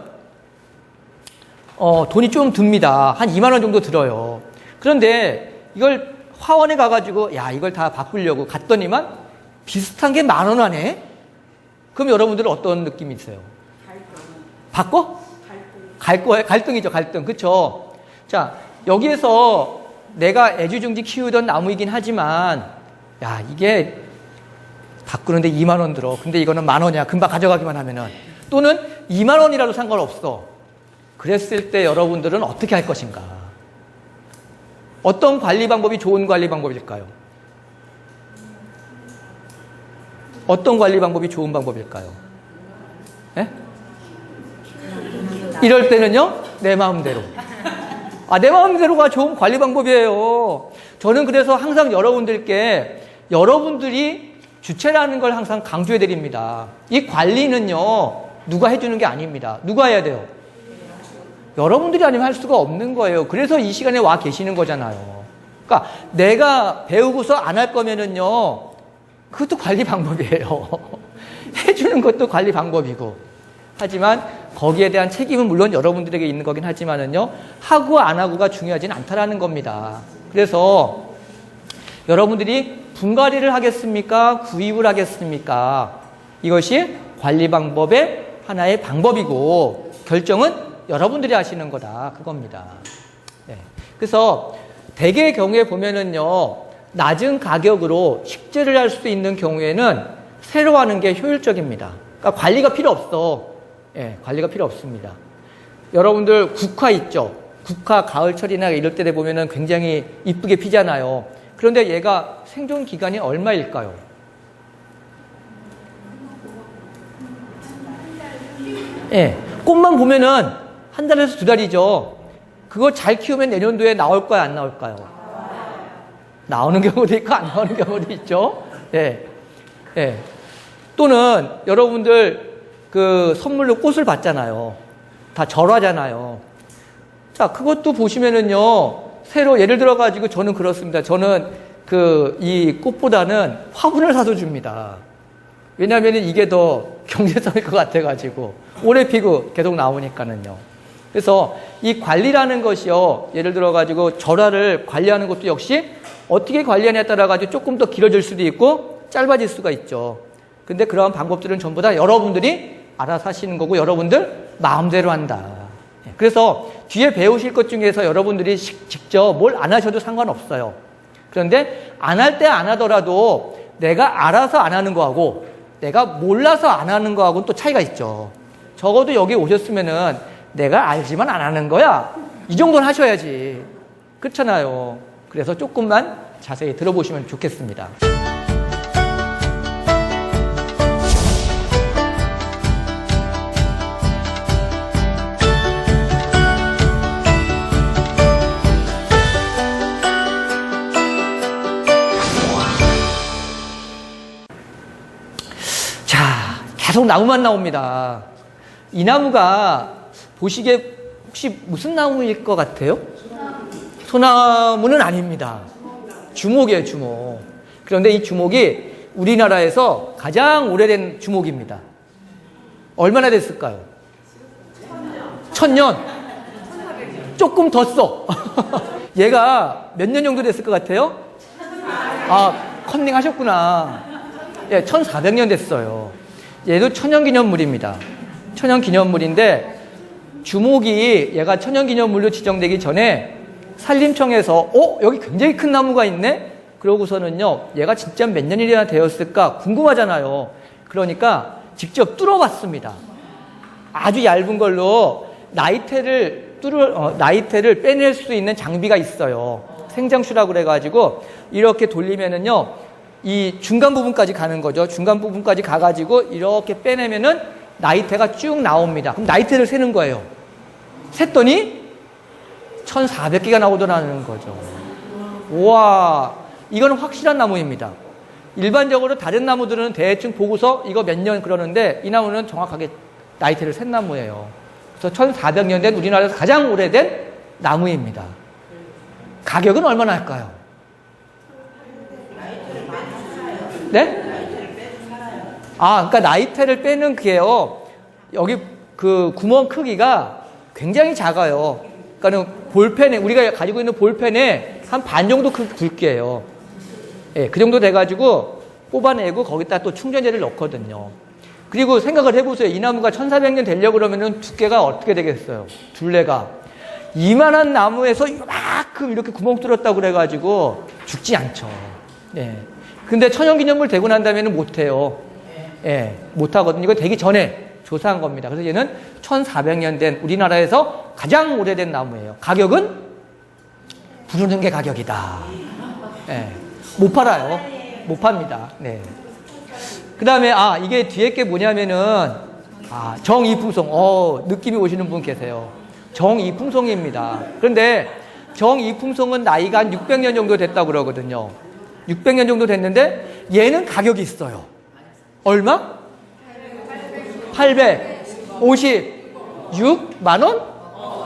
돈이 좀 듭니다. 한 2만 원 정도 들어요. 그런데 이걸 화원에 가가지고 이걸 다 바꾸려고 갔더니만 비슷한 게 10,000원 하네? 그럼 여러분들은 어떤 느낌이 있어요? 바꿔? 갈등이죠, 갈등. 그쵸? 자, 여기에서 내가 애지중지 키우던 나무이긴 하지만, 이게 바꾸는데 2만 원 들어. 근데 이거는 10,000원이야. 금방 가져가기만 하면은. 또는 2만 원이라도 상관없어. 그랬을 때 여러분들은 어떻게 할 것인가? 어떤 관리 방법이 좋은 관리 방법일까요? 어떤 관리 방법이 좋은 방법일까요? 예? 이럴 때는요, 내 마음대로. 내 마음대로가 좋은 관리 방법이에요. 저는 그래서 항상 여러분들께 여러분들이 주체라는 걸 항상 강조해 드립니다. 이 관리는요, 누가 해주는 게 아닙니다. 누가 해야 돼요? 여러분들이 아니면 할 수가 없는 거예요. 그래서 이 시간에 와 계시는 거잖아요. 그러니까 내가 배우고서 안 할 거면은요, 그것도 관리 방법이에요. 해주는 것도 관리 방법이고. 하지만 거기에 대한 책임은 물론 여러분들에게 있는 거긴 하지만은요, 하고 안 하고가 중요하진 않다라는 겁니다. 그래서 여러분들이 분갈이를 하겠습니까? 구입을 하겠습니까? 이것이 관리 방법의 하나의 방법이고 결정은 여러분들이 하시는 거다. 그겁니다. 네. 그래서 대개의 경우에 보면은요, 낮은 가격으로 식재를 할 수 있는 경우에는 새로 하는 게 효율적입니다. 그러니까 관리가 필요 없어. 예, 관리가 필요 없습니다. 여러분들 국화 있죠? 국화 가을철이나 이럴 때 보면은 굉장히 이쁘게 피잖아요. 그런데 얘가 생존 기간이 얼마일까요? 예, 꽃만 보면은 한 달에서 두 달이죠. 그거 잘 키우면 내년도에 나올까요? 안 나올까요? 나오는 경우도 있고 안 나오는 경우도 있죠. 예, 예. 또는 여러분들 그 선물로 꽃을 받잖아요. 다 절하잖아요. 자, 그것도 보시면은요, 새로 예를 들어가지고 저는 그렇습니다. 저는 이 꽃보다는 화분을 사서 줍니다. 왜냐하면 이게 더 경제성일 것 같아가지고 오래 피고 계속 나오니까는요. 그래서 이 관리라는 것이요, 예를 들어가지고 절하를 관리하는 것도 역시 어떻게 관리하냐에 따라가지고 조금 더 길어질 수도 있고 짧아질 수가 있죠. 근데 그러한 방법들은 전부 다 여러분들이 알아서 하시는 거고 여러분들 마음대로 한다. 그래서 뒤에 배우실 것 중에서 여러분들이 직접 뭘 안 하셔도 상관없어요. 그런데 안 할 때 안 하더라도 내가 알아서 안 하는 거하고 내가 몰라서 안 하는 거하고는 또 차이가 있죠. 적어도 여기 오셨으면은 내가 알지만 안 하는 거야. 이 정도는 하셔야지. 그렇잖아요. 그래서 조금만 자세히 들어보시면 좋겠습니다. 계속 나무만 나옵니다. 이 나무가 보시기에 혹시 무슨 나무일 것 같아요? 소나무는 아닙니다. 주목이에요, 주목. 그런데 이 주목이 우리나라에서 가장 오래된 주목입니다. 얼마나 됐을까요? 1000년. 조금 더 써. 얘가 몇 년 정도 됐을 것 같아요? 아, 컨닝 하셨구나. 예, 1400년 됐어요. 얘도 천연기념물입니다. 천연기념물인데 주목이 얘가 천연기념물로 지정되기 전에 산림청에서 여기 굉장히 큰 나무가 있네? 그러고서는요, 얘가 진짜 몇 년이나 되었을까 궁금하잖아요. 그러니까 직접 뚫어봤습니다. 아주 얇은 걸로 나이테를 빼낼 수 있는 장비가 있어요. 생장수라고 그래가지고 이렇게 돌리면은요, 이 중간 부분까지 가는 거죠. 중간 부분까지 가가지고 이렇게 빼내면은 나이테가 쭉 나옵니다. 그럼 나이테를 세는 거예요. 셌더니 1400개가 나오더라는 거죠. 우와, 이거는 확실한 나무입니다. 일반적으로 다른 나무들은 대충 보고서 이거 몇 년 그러는데 이 나무는 정확하게 나이테를 센 나무예요. 그래서 1400년 된 우리나라에서 가장 오래된 나무입니다. 가격은 얼마나 할까요? 네? 아, 그러니까 나이테를 빼는 그게요, 여기 그 구멍 크기가 굉장히 작아요. 그러니까는 볼펜에, 우리가 가지고 있는 볼펜에 한 반 정도 굵기예요. 예, 그 정도 돼가지고 뽑아내고 거기다 또 충전재를 넣거든요. 그리고 생각을 해보세요. 이 나무가 1400년 되려고 그러면은 두께가 어떻게 되겠어요? 둘레가. 이만한 나무에서 이만큼 이렇게 구멍 뚫었다고 그래가지고 죽지 않죠. 예. 근데 천연기념물 되고 난 다음에는 못해요. 예, 못하거든요. 이거 되기 전에 조사한 겁니다. 그래서 얘는 1400년 된 우리나라에서 가장 오래된 나무예요. 가격은 부르는 게 가격이다. 예, 못 팔아요. 못 팝니다. 네. 그 다음에, 이게 뒤에 게 뭐냐면은, 정이풍송. 느낌이 오시는 분 계세요. 정이풍송입니다. 그런데 정이풍송은 나이가 한 600년 정도 됐다고 그러거든요. 600년 정도 됐는데 얘는 가격이 있어요. 얼마? 856만 원?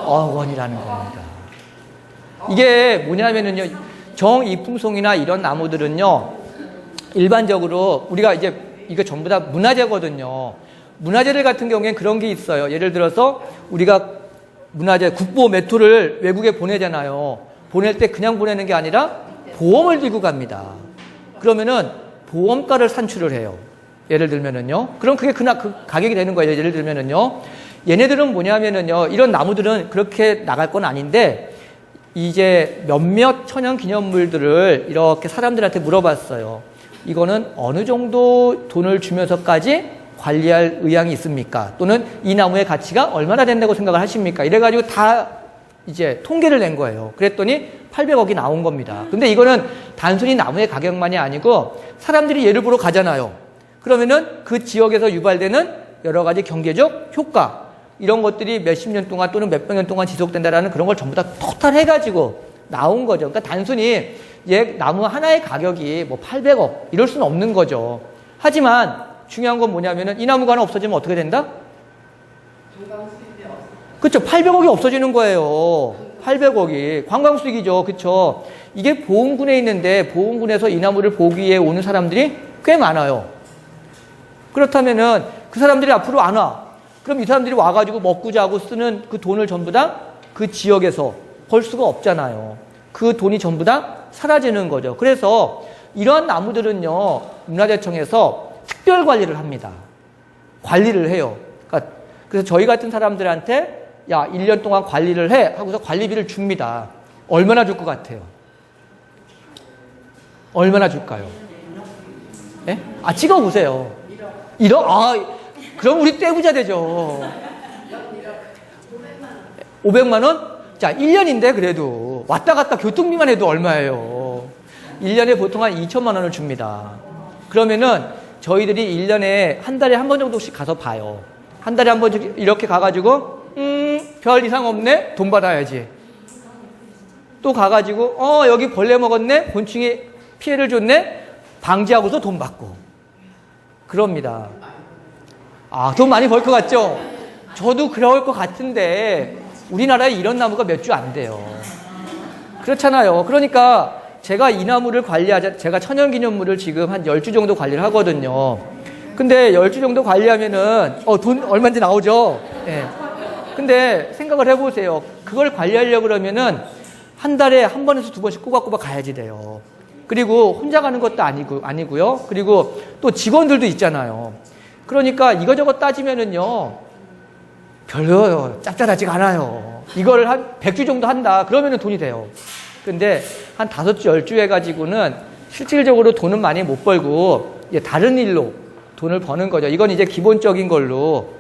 원이라는 겁니다. 이게 뭐냐면은요, 정이풍송이나 이런 나무들은요, 일반적으로 우리가 이제 이거 전부 다 문화재거든요. 문화재들 같은 경우에는 그런 게 있어요. 예를 들어서 우리가 문화재 국보 메토를 외국에 보내잖아요. 보낼 때 그냥 보내는 게 아니라 보험을 들고 갑니다. 그러면은 보험가를 산출을 해요. 예를 들면은요. 그럼 그게 그 가격이 되는 거예요. 예를 들면은요. 얘네들은 뭐냐면은요. 이런 나무들은 그렇게 나갈 건 아닌데 이제 몇몇 천연 기념물들을 이렇게 사람들한테 물어봤어요. 이거는 어느 정도 돈을 주면서까지 관리할 의향이 있습니까? 또는 이 나무의 가치가 얼마나 된다고 생각을 하십니까? 이래가지고 다 이제 통계를 낸 거예요. 그랬더니 800억이 나온 겁니다. 근데 이거는 단순히 나무의 가격만이 아니고 사람들이 얘를 보러 가잖아요. 그러면은 그 지역에서 유발되는 여러 가지 경제적 효과, 이런 것들이 몇십 년 동안 또는 몇백 년 동안 지속된다라는 그런 걸 전부 다 토탈 해가지고 나온 거죠. 그러니까 단순히 나무 하나의 가격이 뭐 800억 이럴 수는 없는 거죠. 하지만 중요한 건 뭐냐면은 이 나무가 하나 없어지면 어떻게 된다? 그렇죠. 800억이 없어지는 거예요. 800억이 관광 수익이죠. 그렇죠. 이게 보은군에 있는데 보은군에서 이 나무를 보기 위해 오는 사람들이 꽤 많아요. 그렇다면은 그 사람들이 앞으로 안 와. 그럼 이 사람들이 와가지고 먹고 자고 쓰는 그 돈을 전부 다 그 지역에서 벌 수가 없잖아요. 그 돈이 전부 다 사라지는 거죠. 그래서 이러한 나무들은요, 문화재청에서 특별 관리를 합니다. 관리를 해요. 그러니까 그래서 저희 같은 사람들한테 야, 1년 동안 관리를 해 하고서 관리비를 줍니다. 얼마나 줄 것 같아요? 얼마나 줄까요? 예? 아, 찍어보세요. 1억? 아, 그럼 우리 떼부자 되죠. 500만 원? 자, 1년인데 그래도 왔다 갔다 교통비만 해도 얼마예요? 1년에 보통 한 2천만 원을 줍니다. 그러면은 저희들이 1년에 한 달에 한 번 정도씩 가서 봐요. 한 달에 한 번 이렇게 가가지고 별 이상 없네? 돈 받아야지. 또 가가지고 여기 벌레 먹었네? 곤충이 피해를 줬네? 방지하고서 돈 받고. 그럽니다. 아, 돈 많이 벌 것 같죠? 저도 그럴 것 같은데 우리나라에 이런 나무가 몇 주 안 돼요. 그렇잖아요. 그러니까 제가 이 나무를 제가 천연기념물을 지금 한 10주 정도 관리를 하거든요. 근데 10주 정도 관리하면은 돈 얼마인지 나오죠? 예. 근데 생각을 해보세요. 그걸 관리하려고 그러면은 한 달에 한 번에서 두 번씩 꼬박꼬박 가야지 돼요. 그리고 혼자 가는 것도 아니고요. 그리고 또 직원들도 있잖아요. 그러니까 이거저거 따지면은요, 별로 짭짤하지가 않아요. 이걸 한 100주 정도 한다. 그러면은 돈이 돼요. 근데 한 5주, 10주 해가지고는 실질적으로 돈은 많이 못 벌고 다른 일로 돈을 버는 거죠. 이건 이제 기본적인 걸로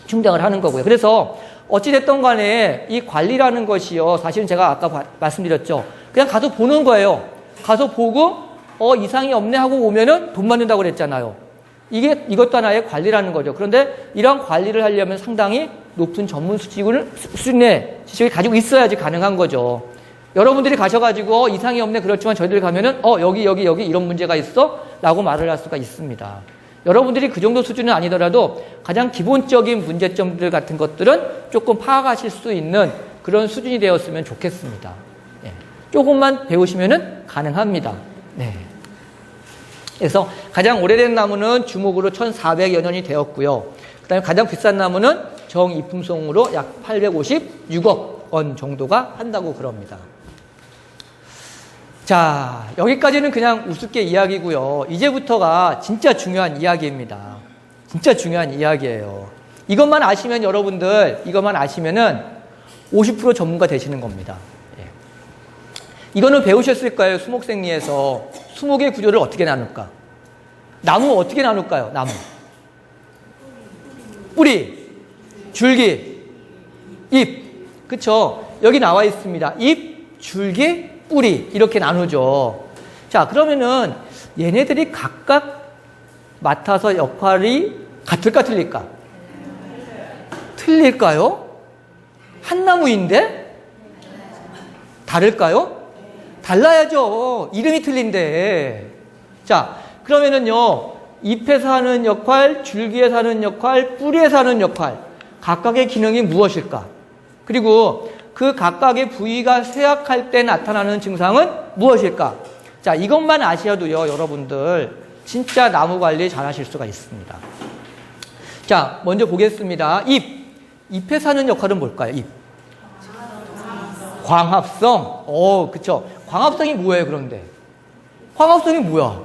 충당을 하는 거고요. 그래서 어찌됐든 간에 이 관리라는 것이요, 사실은 제가 아까 말씀드렸죠. 그냥 가서 보는 거예요. 가서 보고 이상이 없네 하고 오면은 돈 받는다고 그랬잖아요. 이것도 하나의 관리라는 거죠. 그런데 이런 관리를 하려면 상당히 높은 전문 수준의 지식을 가지고 있어야지 가능한 거죠. 여러분들이 가셔가지고 이상이 없네 그렇지만 저희들 가면은 여기 이런 문제가 있어 라고 말을 할 수가 있습니다. 여러분들이 그 정도 수준은 아니더라도 가장 기본적인 문제점들 같은 것들은 조금 파악하실 수 있는 그런 수준이 되었으면 좋겠습니다. 네. 조금만 배우시면은 가능합니다. 네. 그래서 가장 오래된 나무는 주목으로 1400여 년이 되었고요. 그 다음에 가장 비싼 나무는 정이품송으로 약 856억 원 정도가 한다고 그럽니다. 자, 여기까지는 그냥 우습게 이야기고요. 이제부터가 진짜 중요한 이야기입니다. 진짜 중요한 이야기예요. 이것만 아시면 여러분들, 이것만 아시면은 50% 전문가 되시는 겁니다. 예. 이거는 배우셨을 거예요. 수목생리에서. 수목의 구조를 어떻게 나눌까? 나무 어떻게 나눌까요? 나무. 뿌리, 줄기, 잎. 그쵸? 여기 나와 있습니다. 잎, 줄기, 뿌리. 이렇게 나누죠. 자, 그러면은 얘네들이 각각 맡아서 역할이 같을까, 틀릴까? 틀릴까요? 한 나무인데? 다를까요? 달라야죠. 이름이 틀린데. 자, 그러면은요, 잎에서 하는 역할, 줄기에서 하는 역할, 뿌리에서 하는 역할, 각각의 기능이 무엇일까? 그리고 그 각각의 부위가 쇠약할 때 나타나는 증상은 무엇일까? 자, 이것만 아셔도요, 여러분들 진짜 나무 관리 잘 하실 수가 있습니다. 자, 먼저 보겠습니다. 잎. 잎에서 하는 역할은 뭘까요? 잎. 광합성. 그쵸. 광합성이 뭐예요, 그런데? 광합성이 뭐야?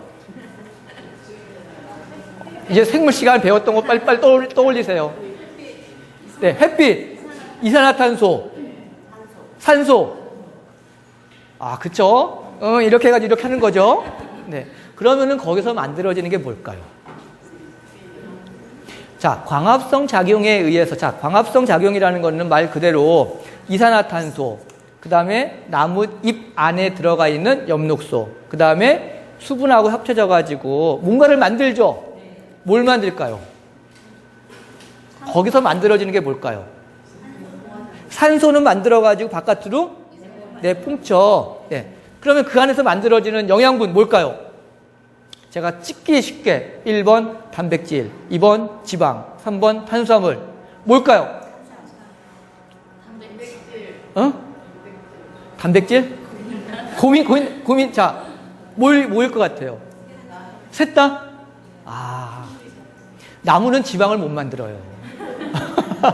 이제 생물 시간 배웠던 거 빨리빨리 떠올리세요. 네, 햇빛, 이산화탄소, 산소. 아, 그쵸? 이렇게 해가지고 이렇게 하는 거죠. 네. 그러면은 거기서 만들어지는 게 뭘까요? 자, 광합성 작용에 의해서, 자, 광합성 작용이라는 거는 말 그대로 이산화탄소, 그 다음에 나무 잎 안에 들어가 있는 엽록소, 그 다음에 수분하고 합쳐져가지고 뭔가를 만들죠? 뭘 만들까요? 거기서 만들어지는 게 뭘까요? 산소는 만들어가지고 바깥으로 내뿜죠. 네. 그러면 그 안에서 만들어지는 영양분 뭘까요? 제가 찍기 쉽게 1번 단백질, 2번 지방, 3번 탄수화물. 뭘까요? 단백질? 고민. 자, 뭐일 것 같아요? 셋 다? 아, 나무는 지방을 못 만들어요.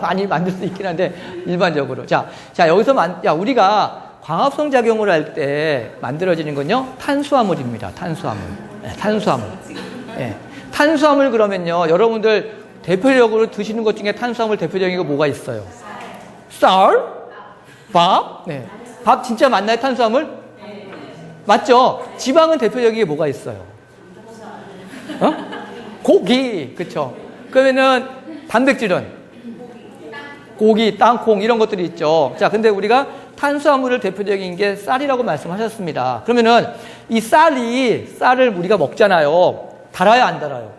아니, 만들 수 있긴 한데, 일반적으로. 자, 여기서 우리가 광합성 작용을 할 때 만들어지는 건요, 탄수화물입니다. 탄수화물. 네, 탄수화물. 네. 탄수화물 그러면요, 여러분들 대표적으로 드시는 것 중에 탄수화물 대표적인 거 뭐가 있어요? 쌀? 밥? 네. 밥 진짜 맞나요, 탄수화물? 맞죠? 지방은 대표적인 게 뭐가 있어요? 고기. 그쵸? 그러면은 단백질은? 고기, 땅콩 이런 것들이 있죠. 자, 근데 우리가 탄수화물을 대표적인 게 쌀이라고 말씀하셨습니다. 그러면은 이 쌀을 우리가 먹잖아요. 달아요, 안 달아요?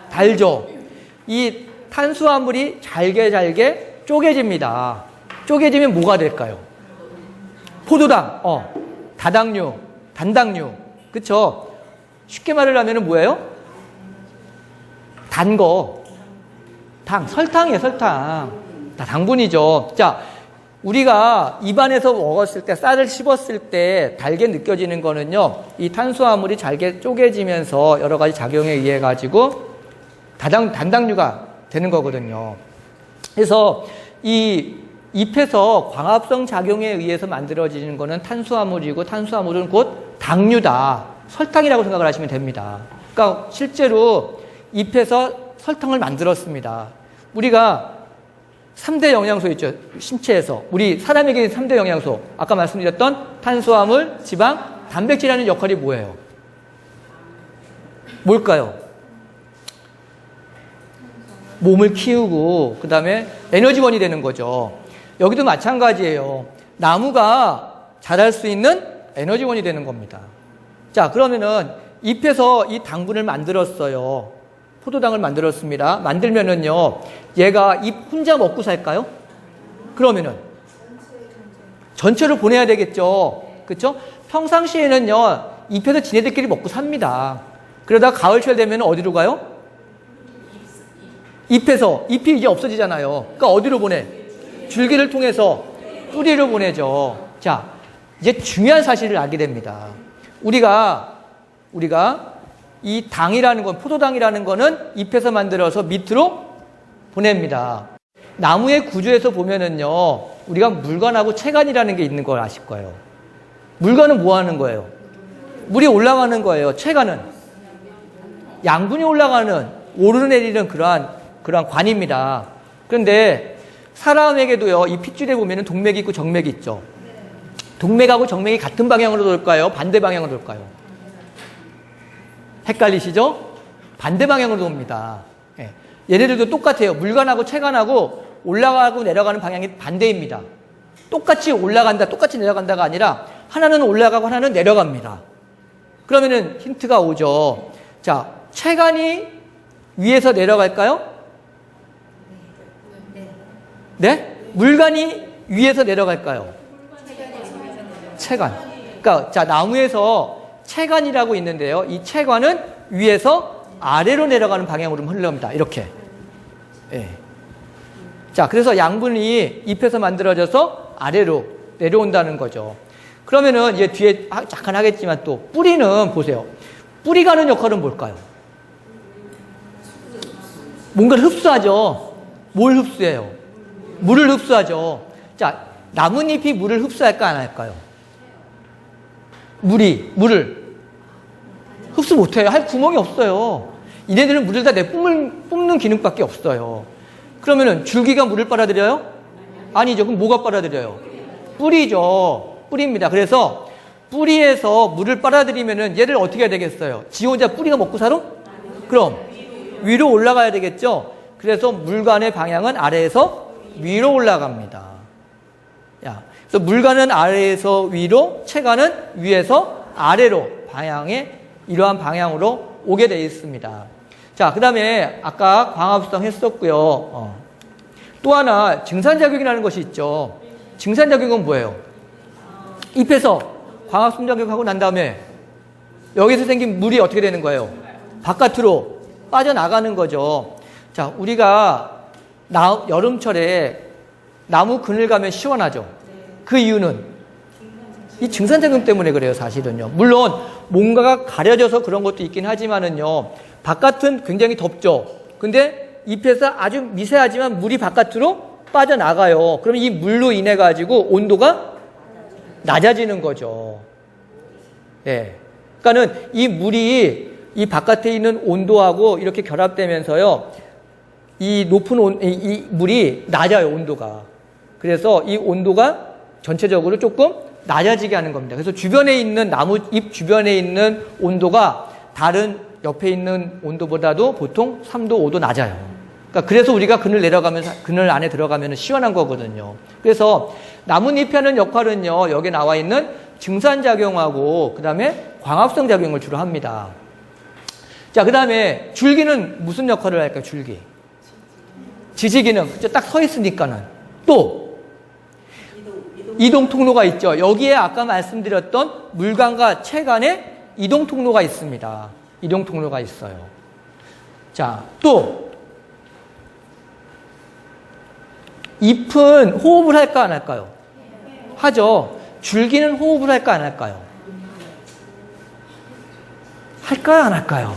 달죠. 이 탄수화물이 잘게 쪼개집니다. 쪼개지면 뭐가 될까요? 포도당, 다당류, 단당류. 그쵸? 쉽게 말을 하면은 뭐예요? 단 거. 설탕이에요, 설탕. 다 당분이죠. 자, 우리가 입안에서 먹었을 때, 쌀을 씹었을 때 달게 느껴지는 거는요, 이 탄수화물이 잘게 쪼개지면서 여러 가지 작용에 의해 가지고 단당류가 되는 거거든요. 그래서 이 잎에서 광합성 작용에 의해서 만들어지는 거는 탄수화물이고, 탄수화물은 곧 당류다. 설탕이라고 생각을 하시면 됩니다. 그러니까 실제로 잎에서 설탕을 만들었습니다. 우리가 3대 영양소 있죠. 신체에서. 우리 사람에게 3대 영양소. 아까 말씀드렸던 탄수화물, 지방, 단백질이라는 역할이 뭐예요? 뭘까요? 몸을 키우고 그 다음에 에너지원이 되는 거죠. 여기도 마찬가지예요. 나무가 자랄 수 있는 에너지원이 되는 겁니다. 자, 그러면은 잎에서 이 당분을 만들었어요. 포도당을 만들었습니다. 만들면은요, 얘가 잎 혼자 먹고 살까요? 그러면은 전체로 보내야 되겠죠. 그렇죠? 평상시에는요, 잎에서 지네들끼리 먹고 삽니다. 그러다 가을철 되면 어디로 가요? 잎이 이제 없어지잖아요. 그러니까 어디로 보내? 줄기를 통해서 뿌리로 보내죠. 자, 이제 중요한 사실을 알게 됩니다. 우리가 이 당이라는 건, 포도당이라는 거는 잎에서 만들어서 밑으로 보냅니다. 나무의 구조에서 보면은요, 우리가 물관하고 체관이라는 게 있는 걸 아실 거예요. 물관은 뭐 하는 거예요? 물이 올라가는 거예요. 체관은 양분이 올라가는, 오르내리는 그러한 관입니다. 그런데 사람에게도요, 이 핏줄에 보면은 동맥이 있고 정맥이 있죠. 동맥하고 정맥이 같은 방향으로 돌까요? 반대 방향으로 돌까요? 헷갈리시죠? 반대 방향으로 돕니다. 예. 얘네들도 똑같아요. 물관하고 체관하고 올라가고 내려가는 방향이 반대입니다. 똑같이 올라간다, 똑같이 내려간다가 아니라 하나는 올라가고 하나는 내려갑니다. 그러면은 힌트가 오죠. 자, 체관이 위에서 내려갈까요? 네? 물관이 위에서 내려갈까요? 체관. 그러니까 자, 나무에서 체관이라고 있는데요. 이 체관은 위에서 아래로 내려가는 방향으로 흘러갑니다. 이렇게. 예. 자, 그래서 양분이 잎에서 만들어져서 아래로 내려온다는 거죠. 그러면은 이제 뒤에 잠깐 하겠지만 또 뿌리는 보세요. 뿌리가 하는 역할은 뭘까요? 뭔가를 흡수하죠. 뭘 흡수해요? 물을 흡수하죠. 자, 나뭇잎이 물을 흡수할까 안 할까요? 물을 흡수 못해요. 할 구멍이 없어요. 얘네들은 물을 다 뽑는 기능밖에 없어요. 그러면은 줄기가 물을 빨아들여요? 아니죠. 그럼 뭐가 빨아들여요? 뿌리죠. 뿌리입니다. 그래서 뿌리에서 물을 빨아들이면은 얘를 어떻게 해야 되겠어요? 지 혼자 뿌리가 먹고 살아? 그럼 위로 올라가야 되겠죠? 그래서 물관의 방향은 아래에서 위로 올라갑니다. 야, 그래서 물관은 아래에서 위로, 체관은 위에서 아래로 이러한 방향으로 오게 되어 있습니다. 자, 그 다음에 아까 광합성 했었고요. 또 하나 증산작용이라는 것이 있죠. 증산작용은 뭐예요? 잎에서 광합성 작용하고 난 다음에 여기서 생긴 물이 어떻게 되는 거예요? 바깥으로 빠져나가는 거죠. 자, 우리가 여름철에 나무 그늘 가면 시원하죠. 그 이유는 이 증산작용 때문에 그래요, 사실은요. 물론 뭔가가 가려져서 그런 것도 있긴 하지만은요, 바깥은 굉장히 덥죠. 근데 잎에서 아주 미세하지만 물이 바깥으로 빠져나가요. 그럼 이 물로 인해 가지고 온도가 낮아지는 거죠. 네. 그러니까는 이 물이 이 바깥에 있는 온도하고 이렇게 결합되면서요, 이 물이 낮아요, 온도가. 그래서 이 온도가 전체적으로 조금 낮아지게 하는 겁니다. 그래서 주변에 있는 나무잎 주변에 있는 온도가 다른 옆에 있는 온도보다도 보통 3도, 5도 낮아요. 그러니까 그래서 우리가 그늘 안에 들어가면 시원한 거거든요. 그래서 나뭇잎이 하는 역할은요, 여기 나와 있는 증산작용하고 그 다음에 광합성 작용을 주로 합니다. 자, 그 다음에 줄기는 무슨 역할을 할까요? 줄기. 지지기능. 딱 서 있으니까는. 또 이동 통로가 있죠. 여기에 아까 말씀드렸던 물관과 체관에 이동 통로가 있습니다. 이동 통로가 있어요. 자, 또 잎은 호흡을 할까 안 할까요? 하죠. 줄기는 호흡을 할까 안 할까요? 할까요 안 할까요?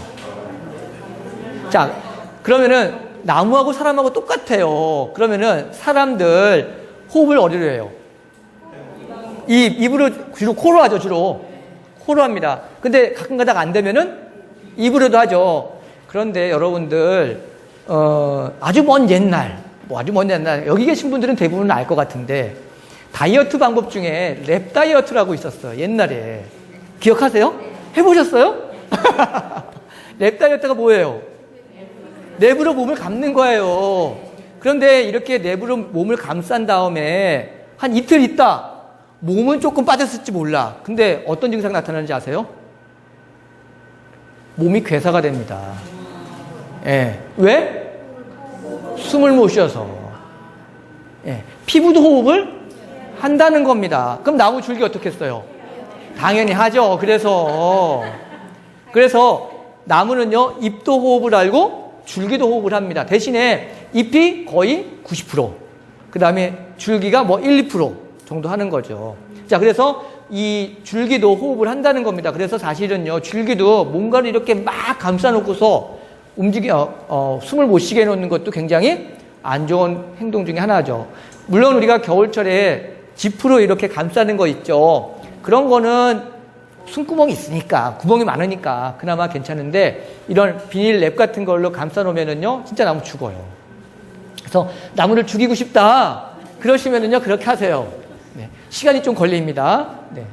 자, 그러면은 나무하고 사람하고 똑같아요. 그러면은 사람들 호흡을 어디로 해요? 입으로, 주로 코로 하죠, 주로. 코로 합니다. 근데 가끔 가다가 안 되면은 입으로도 하죠. 그런데 여러분들, 아주 먼 옛날, 여기 계신 분들은 대부분 알 것 같은데, 다이어트 방법 중에 랩 다이어트라고 있었어요, 옛날에. 기억하세요? 해보셨어요? 랩 다이어트가 뭐예요? 랩으로 몸을 감는 거예요. 그런데 이렇게 랩으로 몸을 감싼 다음에 한 이틀 있다, 몸은 조금 빠졌을지 몰라. 근데 어떤 증상이 나타나는지 아세요? 몸이 괴사가 됩니다. 예. 왜? 숨을 못 쉬어서. 예. 피부도 호흡을 한다는 겁니다. 그럼 나무 줄기 어떻게 했어요? 당연히 하죠. 그래서 나무는요, 잎도 호흡을 알고 줄기도 호흡을 합니다. 대신에 잎이 거의 90%, 그 다음에 줄기가 뭐 1, 2% 정도 하는 거죠. 자, 그래서 이 줄기도 호흡을 한다는 겁니다. 그래서 사실은요, 줄기도 뭔가를 이렇게 막 감싸놓고서 숨을 못 쉬게 해놓는 것도 굉장히 안 좋은 행동 중에 하나죠. 물론 우리가 겨울철에 지프로 이렇게 감싸는 거 있죠. 그런 거는 숨구멍이 있으니까, 구멍이 많으니까 그나마 괜찮은데, 이런 비닐 랩 같은 걸로 감싸 놓으면은요, 진짜 나무 죽어요. 그래서 나무를 죽이고 싶다 그러시면은요, 그렇게 하세요. 네. 시간이 좀 걸립니다. 네.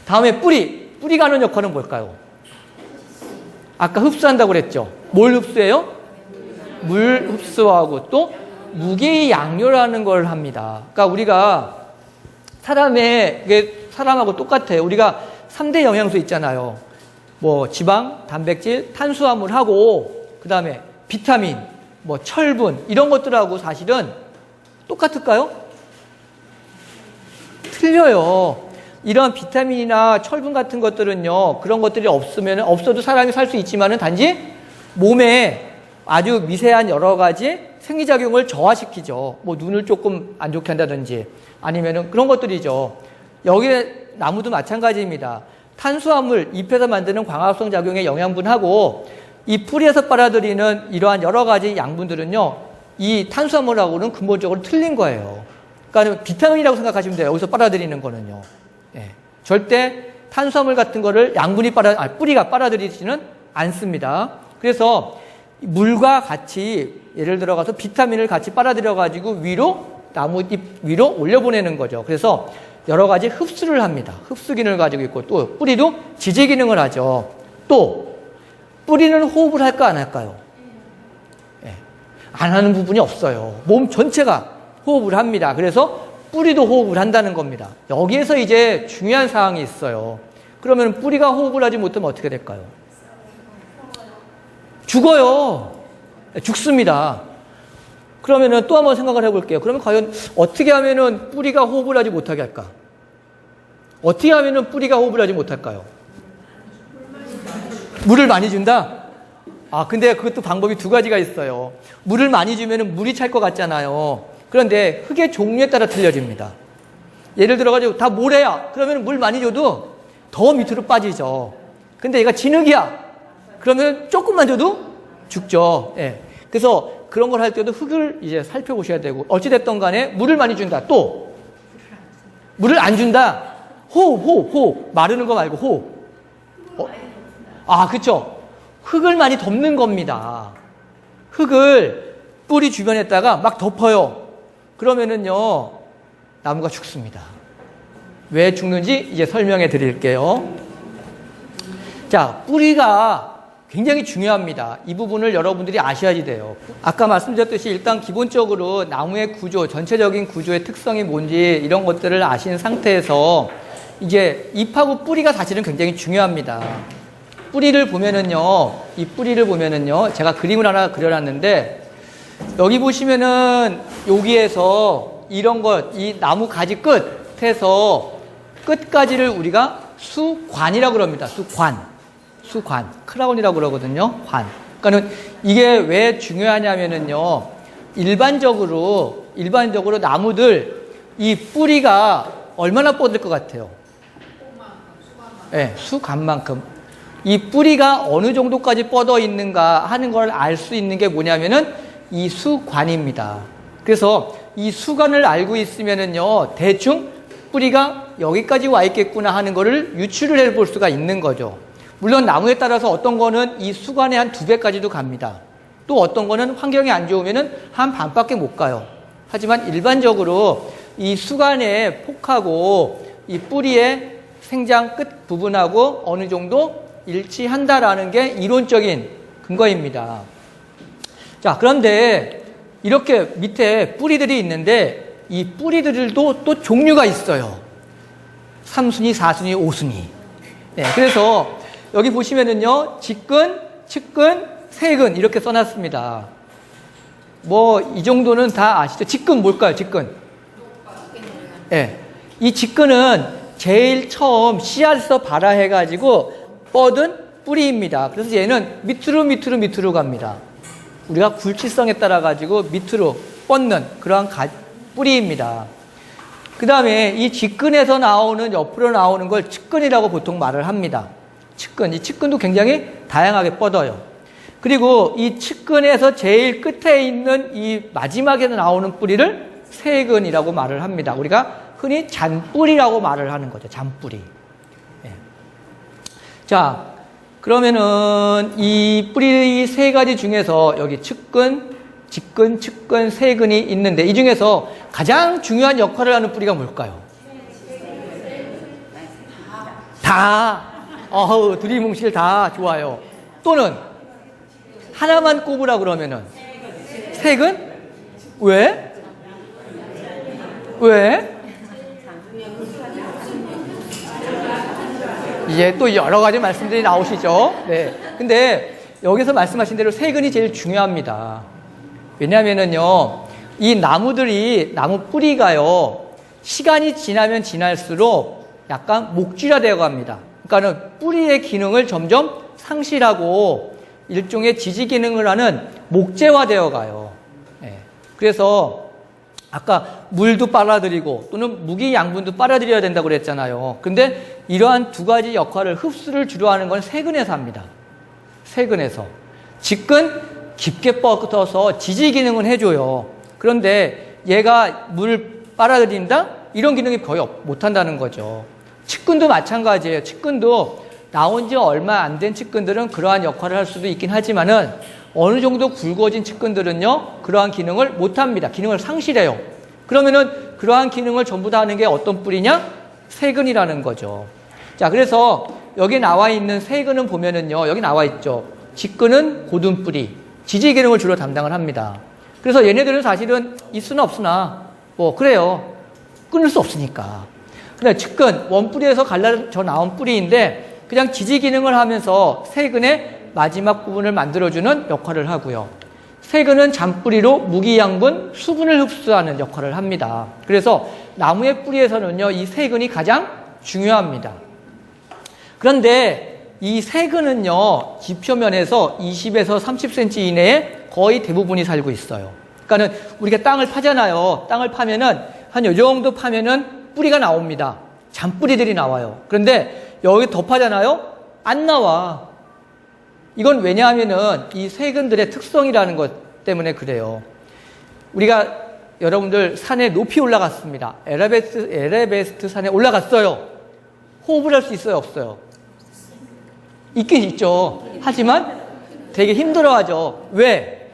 다음에 뿌리가 하는 역할은 뭘까요? 아까 흡수한다고 그랬죠. 뭘 흡수해요? 물 흡수하고 또 무게의 양료라는 걸 합니다. 그러니까 우리가 사람하고 똑같아요. 우리가 3대 영양소 있잖아요. 뭐 지방, 단백질, 탄수화물하고 그 다음에 비타민, 뭐 철분, 이런 것들하고 사실은 똑같을까요? 틀려요. 이런 비타민이나 철분 같은 것들은요, 그런 것들이 없어도 사람이 살 수 있지만은 단지 몸에 아주 미세한 여러 가지 생리작용을 저하시키죠. 뭐 눈을 조금 안 좋게 한다든지 아니면은 그런 것들이죠. 여기에 나무도 마찬가지입니다. 탄수화물, 잎에서 만드는 광합성 작용의 영양분하고 이 뿌리에서 빨아들이는 이러한 여러 가지 양분들은요, 이 탄수화물하고는 근본적으로 틀린 거예요. 그러니까 비타민이라고 생각하시면 돼요. 여기서 빨아들이는 거는요. 예. 절대 탄수화물 같은 거를 뿌리가 빨아들이지는 않습니다. 그래서 물과 같이 예를 들어가서 비타민을 같이 빨아들여가지고 위로 나뭇잎 위로 올려보내는 거죠. 그래서 여러 가지 흡수를 합니다. 흡수 기능을 가지고 있고 또 뿌리도 지지 기능을 하죠. 또 뿌리는 호흡을 할까 안 할까요? 예. 안 하는 부분이 없어요. 몸 전체가 호흡을 합니다. 그래서 뿌리도 호흡을 한다는 겁니다. 여기에서 이제 중요한 사항이 있어요. 그러면 뿌리가 호흡을 하지 못하면 어떻게 될까요? 죽어요. 죽습니다. 그러면은 또 한번 생각을 해볼게요. 그러면 과연 어떻게 하면은 뿌리가 호흡을 하지 못하게 할까? 어떻게 하면은 뿌리가 호흡을 하지 못할까요? 물을 많이 준다? 아, 근데 그것도 방법이 두 가지가 있어요. 물을 많이 주면은 물이 찰 것 같잖아요. 그런데 흙의 종류에 따라 틀려집니다. 예를 들어가지고 다 모래야. 그러면 물 많이 줘도 더 밑으로 빠지죠. 근데 얘가 진흙이야. 그러면 조금만 줘도 죽죠. 예. 그래서 그런 걸 할 때도 흙을 이제 살펴보셔야 되고, 어찌됐든 간에 물을 많이 준다. 또, 물을 안 준다. 호흡. 마르는 거 말고 호흡. 아, 그쵸. 흙을 많이 덮는 겁니다. 흙을 뿌리 주변에다가 막 덮어요. 그러면은요, 나무가 죽습니다. 왜 죽는지 이제 설명해 드릴게요. 자, 뿌리가 굉장히 중요합니다. 이 부분을 여러분들이 아셔야지 돼요. 아까 말씀드렸듯이 일단 기본적으로 나무의 구조, 전체적인 구조의 특성이 뭔지 이런 것들을 아신 상태에서 이제 잎하고 뿌리가 사실은 굉장히 중요합니다. 뿌리를 보면은요, 이 뿌리를 보면은요, 제가 그림을 하나 그려놨는데 여기 보시면은 여기에서 이런 것, 이 나무 가지 끝에서 끝까지를 우리가 수관이라고 그럽니다. 수관. 크라운이라고 그러거든요. 관. 그러니까 이게 왜 중요하냐면은요, 일반적으로 나무들 이 뿌리가 얼마나 뻗을 것 같아요? 네, 수관만큼. 이 뿌리가 어느 정도까지 뻗어 있는가 하는 걸 알 수 있는 게 뭐냐면은 이 수관입니다. 그래서 이 수관을 알고 있으면은요, 대충 뿌리가 여기까지 와 있겠구나 하는 거를 유추를 해볼 수가 있는 거죠. 물론 나무에 따라서 어떤 거는 이 수관의 한 2배까지도 갑니다. 또 어떤 거는 환경이 안 좋으면은 한 반밖에 못 가요. 하지만 일반적으로 이 수관의 폭하고 이 뿌리의 생장 끝 부분하고 어느 정도 일치한다라는 게 이론적인 근거입니다. 자, 그런데 이렇게 밑에 뿌리들이 있는데 이 뿌리들도 또 종류가 있어요. 3순위, 4순위, 5순위. 네, 그래서 여기 보시면은요, 직근, 측근, 세근 이렇게 써놨습니다. 뭐 이 정도는 다 아시죠? 직근 뭘까요? 직근. 네, 이 직근은 제일 처음 씨앗에서 발화해가지고 뻗은 뿌리입니다. 그래서 얘는 밑으로 갑니다. 우리가 굴치성에 따라 가지고 밑으로 뻗는 그러한 뿌리입니다. 그 다음에 이 직근에서 나오는 옆으로 나오는 걸 측근이라고 보통 말을 합니다. 이 측근도 굉장히 다양하게 뻗어요. 그리고 이 측근에서 제일 끝에 있는 이 마지막에 나오는 뿌리를 세근이라고 말을 합니다. 우리가 흔히 잔뿌리라고 말을 하는 거죠. 잔뿌리. 예. 자, 그러면은 이 뿌리 세 가지 중에서 여기 측근, 직근, 측근, 세근이 있는데 이 중에서 가장 중요한 역할을 하는 뿌리가 뭘까요? 다. 두리뭉실 다 좋아요. 또는 하나만 꼽으라 그러면은 세근? 왜? 이제 또 여러 가지 말씀들이 나오시죠. 네. 근데 여기서 말씀하신 대로 세근이 제일 중요합니다. 왜냐면은요, 이 나무 뿌리가요, 시간이 지나면 지날수록 약간 목줄화되어 갑니다. 그러니까는 뿌리의 기능을 점점 상실하고 일종의 지지 기능을 하는 목재화되어 가요. 네. 그래서 아까 물도 빨아들이고 또는 무기 양분도 빨아들여야 된다고 그랬잖아요. 근데 이러한 두 가지 역할을 흡수를 주로 하는 건 세근에서 합니다. 세근에서. 직근 깊게 뻗어서 지지 기능은 해줘요. 그런데 얘가 물 빨아들인다? 이런 기능이 거의 못한다는 거죠. 측근도 마찬가지예요. 측근도 나온 지 얼마 안 된 측근들은 그러한 역할을 할 수도 있긴 하지만은 어느 정도 굵어진 측근들은요, 그러한 기능을 못합니다. 기능을 상실해요. 그러면은 그러한 기능을 전부 다 하는 게 어떤 뿌리냐? 세근이라는 거죠. 자, 그래서 여기 나와 있는 세근은 보면은요, 여기 나와 있죠. 직근은 고든 뿌리, 지지 기능을 주로 담당을 합니다. 그래서 얘네들은 사실은 있으나 없으나 뭐 그래요. 끊을 수 없으니까. 근데 측근, 원뿌리에서 갈라져 나온 뿌리인데 그냥 지지 기능을 하면서 세근의 마지막 부분을 만들어주는 역할을 하고요. 세근은 잔뿌리로 무기양분, 수분을 흡수하는 역할을 합니다. 그래서 나무의 뿌리에서는요, 이 세근이 가장 중요합니다. 그런데 이 세근은요, 지표면에서 20에서 30cm 이내에 거의 대부분이 살고 있어요. 그러니까는 우리가 땅을 파잖아요. 땅을 파면은 한 요 정도 파면은 뿌리가 나옵니다. 잔뿌리들이 나와요. 그런데 여기 더 파잖아요? 안 나와. 이건 왜냐하면은 이 세근들의 특성이라는 것 때문에 그래요. 우리가 여러분들 산에 높이 올라갔습니다. 에베레스트 산에 올라갔어요. 호흡을 할 수 있어요, 없어요? 있긴 있죠. 하지만 되게 힘들어하죠. 왜?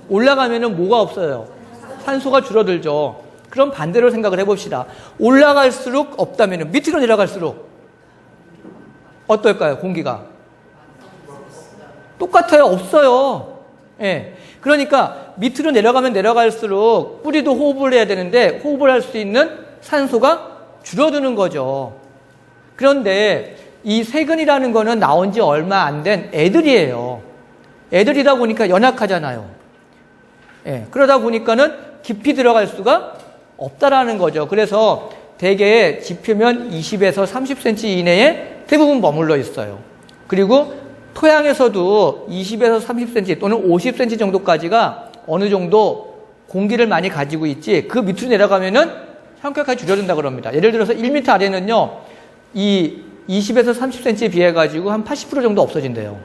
올라가면은 뭐가 없어요? 산소가 줄어들죠. 그럼 반대로 생각을 해봅시다. 올라갈수록 없다면은 밑으로 내려갈수록 어떨까요? 공기가 똑같아요. 없어요. 예. 그러니까 밑으로 내려가면 내려갈수록 뿌리도 호흡을 해야 되는데 호흡을 할 수 있는 산소가 줄어드는 거죠. 그런데 이 세근이라는 거는 나온 지 얼마 안 된 애들이에요. 애들이다 보니까 연약하잖아요. 예. 그러다 보니까는 깊이 들어갈 수가 없다라는 거죠. 그래서 대개 지표면 20에서 30cm 이내에 대부분 머물러 있어요. 그리고 토양에서도 20에서 30cm 또는 50cm 정도까지가 어느 정도 공기를 많이 가지고 있지, 그 밑으로 내려가면은 현격하게 줄어든다 그럽니다. 예를 들어서 1m 아래는요, 이 20에서 30cm에 비해 가지고 한 80% 정도 없어진대요.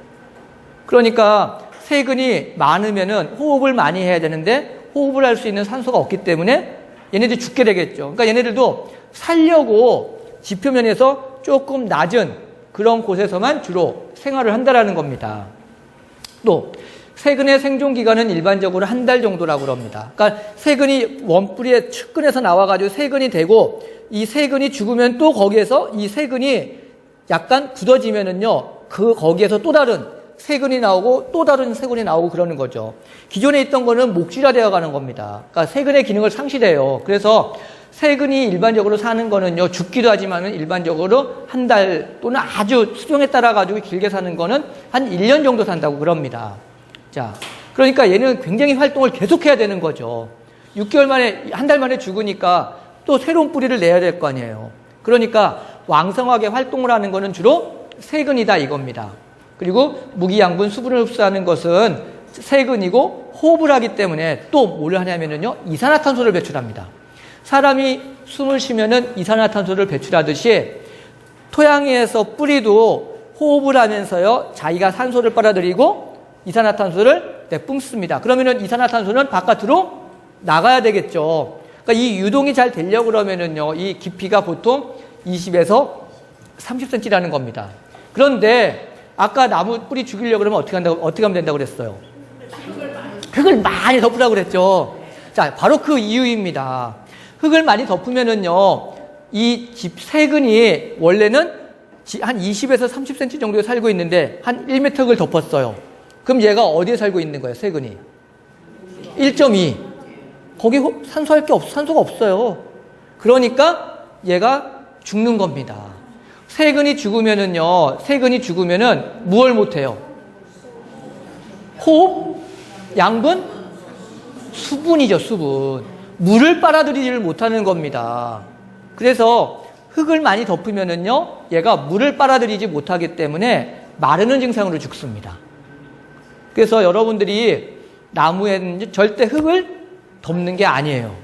그러니까 세근이 많으면은 호흡을 많이 해야 되는데 호흡을 할 수 있는 산소가 없기 때문에 얘네들이 죽게 되겠죠. 그러니까 얘네들도 살려고 지표면에서 조금 낮은 그런 곳에서만 주로 생활을 한다라는 겁니다. 또 세근의 생존 기간은 일반적으로 한 달 정도라고 합니다. 그러니까 세근이 원뿌리의 측근에서 나와가지고 세근이 되고 이 세근이 죽으면 또 거기에서 이 세근이 약간 굳어지면은요, 거기에서 또 다른 세근이 나오고 또 다른 세근이 나오고 그러는 거죠. 기존에 있던 거는 목줄화되어 가는 겁니다. 그러니까 세근의 기능을 상실해요. 그래서 세근이 일반적으로 사는 거는요, 죽기도 하지만은 일반적으로 한 달 또는 아주 수종에 따라 가지고 길게 사는 거는 한 1년 정도 산다고 그럽니다. 자, 그러니까 얘는 굉장히 활동을 계속해야 되는 거죠. 6개월 만에, 한 달 만에 죽으니까 또 새로운 뿌리를 내야 될 거 아니에요. 그러니까 왕성하게 활동을 하는 거는 주로 세근이다 이겁니다. 그리고 무기양분 수분을 흡수하는 것은 세근이고 호흡을 하기 때문에 또 뭘 하냐면요, 이산화탄소를 배출합니다. 사람이 숨을 쉬면은 이산화탄소를 배출하듯이 토양에서 뿌리도 호흡을 하면서요, 자기가 산소를 빨아들이고 이산화탄소를 내뿜습니다. 그러면은 이산화탄소는 바깥으로 나가야 되겠죠. 그러니까 이 유동이 잘 되려고 그러면은요, 이 깊이가 보통 20에서 30cm라는 겁니다. 그런데 아까 나무 뿌리 죽이려고 그러면 어떻게 하면 된다고 그랬어요? 흙을 많이 덮으라고 그랬죠. 자, 바로 그 이유입니다. 흙을 많이 덮으면은요, 이 집 세근이 원래는 한 20에서 30cm 정도에 살고 있는데 한 1m 흙을 덮었어요. 그럼 얘가 어디에 살고 있는 거예요, 세근이? 1.2. 거기 산소할 게 산소가 없어요. 그러니까 얘가 죽는 겁니다. 세근이 죽으면은 뭘 못해요? 호흡, 양분, 수분이죠, 수분. 물을 빨아들이지를 못하는 겁니다. 그래서 흙을 많이 덮으면은요, 얘가 물을 빨아들이지 못하기 때문에 마르는 증상으로 죽습니다. 그래서 여러분들이 나무에는 절대 흙을 덮는 게 아니에요.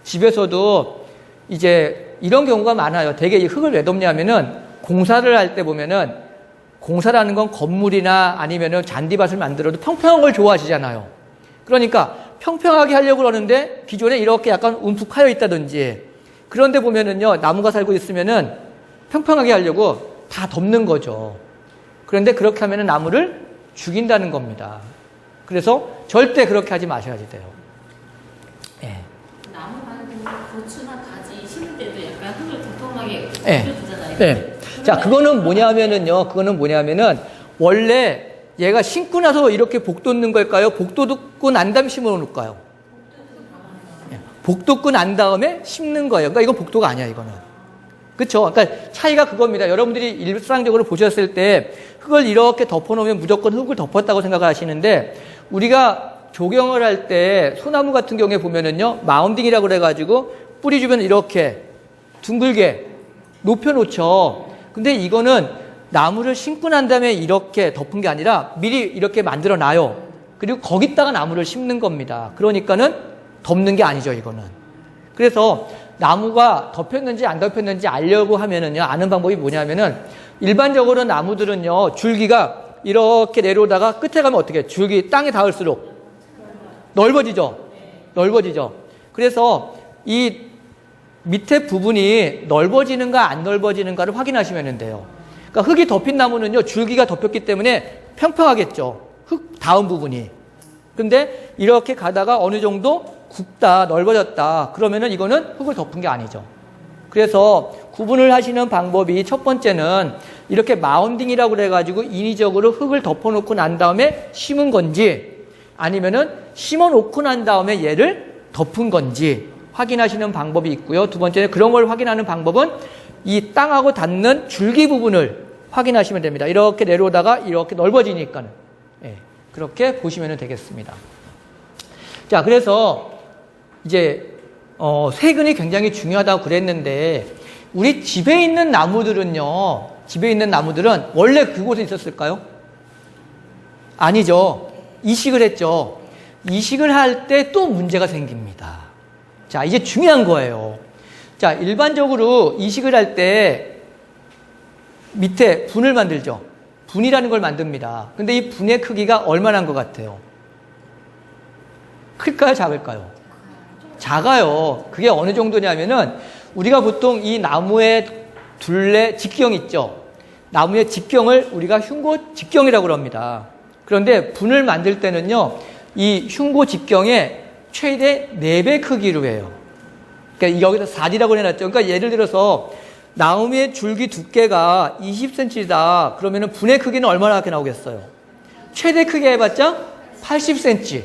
집에서도 이제 이런 경우가 많아요. 되게 이 흙을 왜 덮냐면은 공사를 할 때 보면은, 공사라는 건 건물이나 아니면은 잔디밭을 만들어도 평평한 걸 좋아하시잖아요. 그러니까 평평하게 하려고 그러는데 기존에 이렇게 약간 움푹 파여 있다든지, 그런데 보면은요, 나무가 살고 있으면은 평평하게 하려고 다 덮는 거죠. 그런데 그렇게 하면은 나무를 죽인다는 겁니다. 그래서 절대 그렇게 하지 마셔야 돼요. 예. 나무 말고 고추나 가지 심을 때도 약간 흙을 도톰하게 예. 뿌려주잖아요. 네. 자, 그거는 뭐냐면은, 원래 얘가 심고 나서 이렇게 복 돋는 걸까요? 복 돋고 난 다음에 심어 놓을까요? 복 돋고 난 다음에 심는 거예요. 그러니까 이건 복도가 아니야, 이거는. 그쵸? 그러니까 차이가 그겁니다. 여러분들이 일상적으로 보셨을 때 흙을 이렇게 덮어놓으면 무조건 흙을 덮었다고 생각하시는데, 우리가 조경을 할 때 소나무 같은 경우에 보면은요, 마운딩이라고 그래가지고 뿌리 주변 이렇게 둥글게 높여놓죠. 근데 이거는 나무를 심고 난 다음에 이렇게 덮은 게 아니라 미리 이렇게 만들어 놔요. 그리고 거기다가 나무를 심는 겁니다. 그러니까는 덮는 게 아니죠, 이거는. 그래서 나무가 덮였는지 안 덮였는지 알려고 하면은요, 아는 방법이 뭐냐면은, 일반적으로 나무들은요, 줄기가 이렇게 내려오다가 끝에 가면 어떻게 해요? 줄기 땅에 닿을수록 넓어지죠? 넓어지죠? 그래서 이 밑에 부분이 넓어지는가 안 넓어지는가를 확인하시면 돼요. 그러니까 흙이 덮인 나무는요, 줄기가 덮였기 때문에 평평하겠죠. 흙 닿은 부분이. 근데 이렇게 가다가 어느 정도 굽다, 넓어졌다. 그러면은 이거는 흙을 덮은 게 아니죠. 그래서 구분을 하시는 방법이 첫 번째는 이렇게 마운딩이라고 그래가지고 인위적으로 흙을 덮어놓고 난 다음에 심은 건지, 아니면은 심어 놓고 난 다음에 얘를 덮은 건지 확인하시는 방법이 있고요. 두 번째는 그런 걸 확인하는 방법은 이 땅하고 닿는 줄기 부분을 확인하시면 됩니다. 이렇게 내려오다가 이렇게 넓어지니까는. 예, 그렇게 보시면 되겠습니다. 자, 그래서 이제 세근이 굉장히 중요하다고 그랬는데, 우리 집에 있는 나무들은요, 집에 있는 나무들은 원래 그곳에 있었을까요? 아니죠. 이식을 했죠. 이식을 할 때 또 문제가 생깁니다. 자, 이제 중요한 거예요. 자, 일반적으로 이식을 할 때 밑에 분을 만들죠. 분이라는 걸 만듭니다. 근데 이 분의 크기가 얼마나 한 것 같아요? 클까요? 작을까요? 작아요. 그게 어느 정도냐면은, 우리가 보통 이 나무의 둘레 직경 있죠. 나무의 직경을 우리가 흉고 직경이라고 합니다. 그런데 분을 만들 때는요, 이 흉고 직경의 최대 4배 크기로 해요. 그러니까 여기서 4D라고 해놨죠. 그러니까 예를 들어서 나무의 줄기 두께가 20cm다. 그러면은 분의 크기는 얼마나 이렇게 나오겠어요? 최대 크게 해봤자 80cm.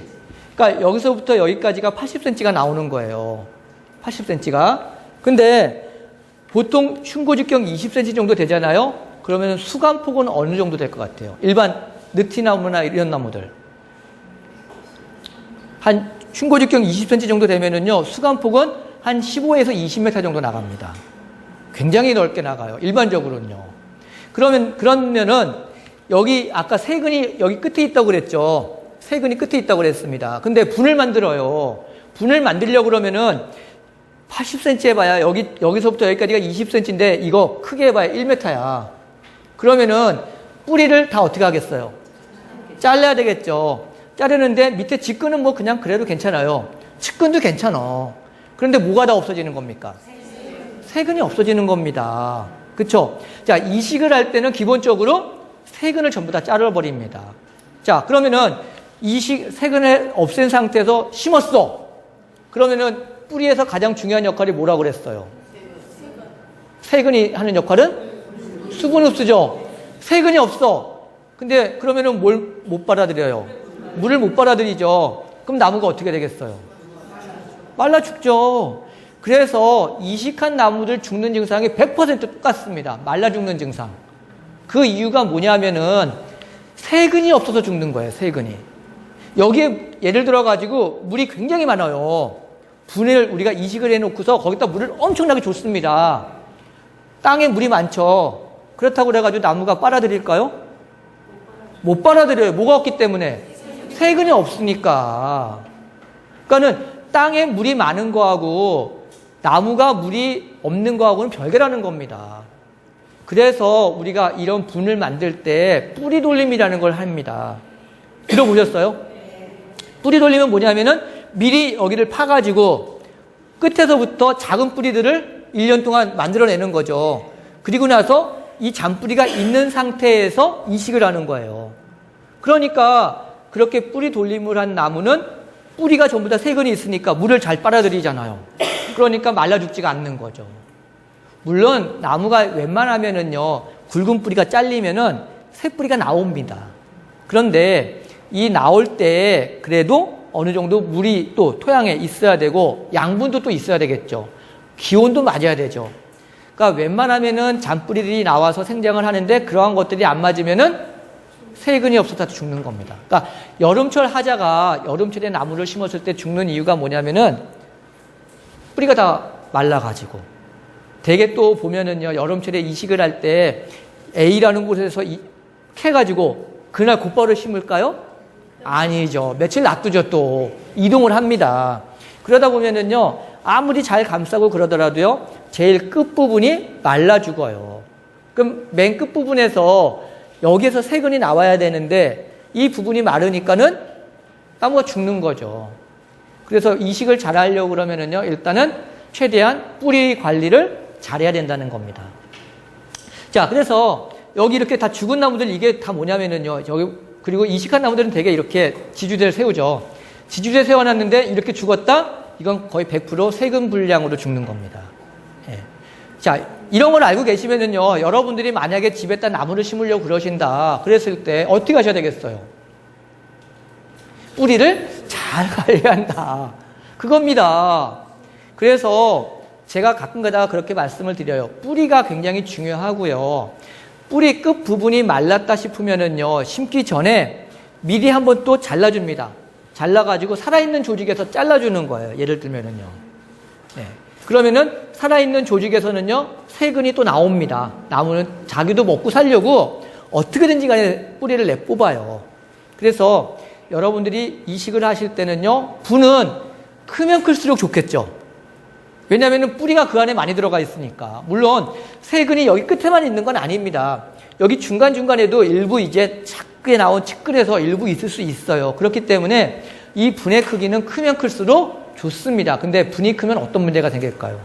그러니까 여기서부터 여기까지가 80cm가 나오는 거예요. 80cm가. 근데 보통 흉고 직경 20cm 정도 되잖아요. 그러면 수간폭은 어느 정도 될 것 같아요? 일반 느티나무나 이런 나무들. 한 흉고 직경 20cm 정도 되면은요, 수간폭은 한 15에서 20m 정도 나갑니다. 굉장히 넓게 나가요. 일반적으로는요. 그러면은, 여기, 아까 세근이 여기 끝에 있다고 그랬죠. 세근이 끝에 있다고 그랬습니다. 근데 분을 만들어요. 분을 만들려고 그러면은, 80cm 해봐야, 여기서부터 여기까지가 20cm인데, 이거 크게 해봐야 1m야. 그러면은, 뿌리를 다 어떻게 하겠어요? 잘라야 되겠죠. 자르는데, 밑에 직근은 뭐 그냥 그래도 괜찮아요. 측근도 괜찮아. 그런데 뭐가 다 없어지는 겁니까? 세근이 없어지는 겁니다. 그쵸? 자, 이식을 할 때는 기본적으로 세근을 전부 다 자르버립니다. 자, 그러면은 세근을 없앤 상태에서 심었어. 그러면은 뿌리에서 가장 중요한 역할이 뭐라고 그랬어요? 세근이 하는 역할은 수분 흡수죠. 세근이 없어. 근데 그러면은 뭘 못 빨아들여요? 물을 못 빨아들이죠. 그럼 나무가 어떻게 되겠어요? 말라 죽죠. 그래서 이식한 나무들 죽는 증상이 100% 똑같습니다. 말라 죽는 증상. 그 이유가 뭐냐면은 세근이 없어서 죽는 거예요. 세근이. 여기에 예를 들어가지고 물이 굉장히 많아요. 분을 우리가 이식을 해놓고서 거기다 물을 엄청나게 줬습니다. 땅에 물이 많죠. 그렇다고 그래가지고 나무가 빨아들일까요? 못 빨아들여요. 뭐가 없기 때문에? 세근이 없으니까. 그러니까는 땅에 물이 많은 거하고 나무가 물이 없는 거하고는 별개라는 겁니다. 그래서 우리가 이런 분을 만들 때 뿌리 돌림이라는 걸 합니다. 들어보셨어요? 뿌리 돌림은 뭐냐면은 미리 여기를 파가지고 끝에서부터 작은 뿌리들을 1년 동안 만들어내는 거죠. 그리고 나서 이 잔뿌리가 있는 상태에서 이식을 하는 거예요. 그러니까 그렇게 뿌리 돌림을 한 나무는 뿌리가 전부 다 세근이 있으니까 물을 잘 빨아들이잖아요. 그러니까 말라 죽지가 않는 거죠. 물론 나무가 웬만하면은요, 굵은 뿌리가 잘리면은 새 뿌리가 나옵니다. 그런데 이 나올 때 그래도 어느 정도 물이 또 토양에 있어야 되고 양분도 또 있어야 되겠죠. 기온도 맞아야 되죠. 그러니까 웬만하면은 잔뿌리들이 나와서 생장을 하는데 그러한 것들이 안 맞으면은 세근이 없어서 죽는 겁니다. 그러니까 여름철 하자가 여름철에 나무를 심었을 때 죽는 이유가 뭐냐면은 뿌리가 다 말라가지고 대개 또 보면은요, 여름철에 이식을 할 때 A라는 곳에서 캐가지고 그날 곧바로 심을까요? 아니죠. 며칠 놔두죠. 또 이동을 합니다. 그러다 보면은요, 아무리 잘 감싸고 그러더라도요, 제일 끝부분이 말라 죽어요. 그럼 맨 끝부분에서 여기에서 세근이 나와야 되는데 이 부분이 마르니까는 나무가 죽는 거죠. 그래서 이식을 잘 하려고 그러면은요, 일단은 최대한 뿌리 관리를 잘해야 된다는 겁니다. 자, 그래서 여기 이렇게 다 죽은 나무들 이게 다 뭐냐면은요, 여기 그리고 이식한 나무들은 되게 이렇게 지주대를 세우죠. 지주대 세워놨는데 이렇게 죽었다? 이건 거의 100% 세근 불량으로 죽는 겁니다. 예. 자, 이런 걸 알고 계시면은요, 여러분들이 만약에 집에다 나무를 심으려고 그러신다 그랬을 때 어떻게 하셔야 되겠어요? 뿌리를 잘 관리한다. 그겁니다. 그래서 제가 가끔가다 그렇게 말씀을 드려요. 뿌리가 굉장히 중요하고요. 뿌리 끝 부분이 말랐다 싶으면은요, 심기 전에 미리 한번 또 잘라줍니다. 잘라가지고 살아있는 조직에서 잘라주는 거예요. 예를 들면은요. 네. 그러면은 살아있는 조직에서는요, 세근이 또 나옵니다. 나무는 자기도 먹고 살려고 어떻게든지 간에 뿌리를 내뽑아요. 그래서 여러분들이 이식을 하실 때는요, 분은 크면 클수록 좋겠죠. 왜냐하면 뿌리가 그 안에 많이 들어가 있으니까. 물론 세근이 여기 끝에만 있는 건 아닙니다. 여기 중간중간에도 일부 이제 작게 나온 치근에서 일부 있을 수 있어요. 그렇기 때문에 이 분의 크기는 크면 클수록 좋습니다. 근데 분이 크면 어떤 문제가 생길까요?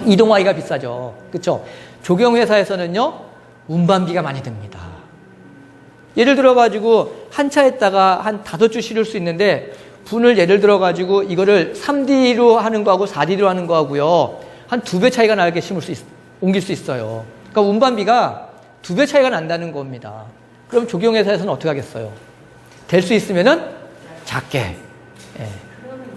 이동하기가 비싸죠. 그렇죠? 조경회사에서는요, 운반비가 많이 듭니다. 예를 들어가지고 한 차에다가 한 5주 실을 수 있는데 분을 예를 들어가지고 이거를 3D로 하는 거하고 4D로 하는 거하고요, 한 2배 차이가 나게 옮길 수 있어요. 그러니까 운반비가 2배 차이가 난다는 겁니다. 그럼 조경회사에서는 어떻게 하겠어요? 될 수 있으면은 작게. 예. 그러면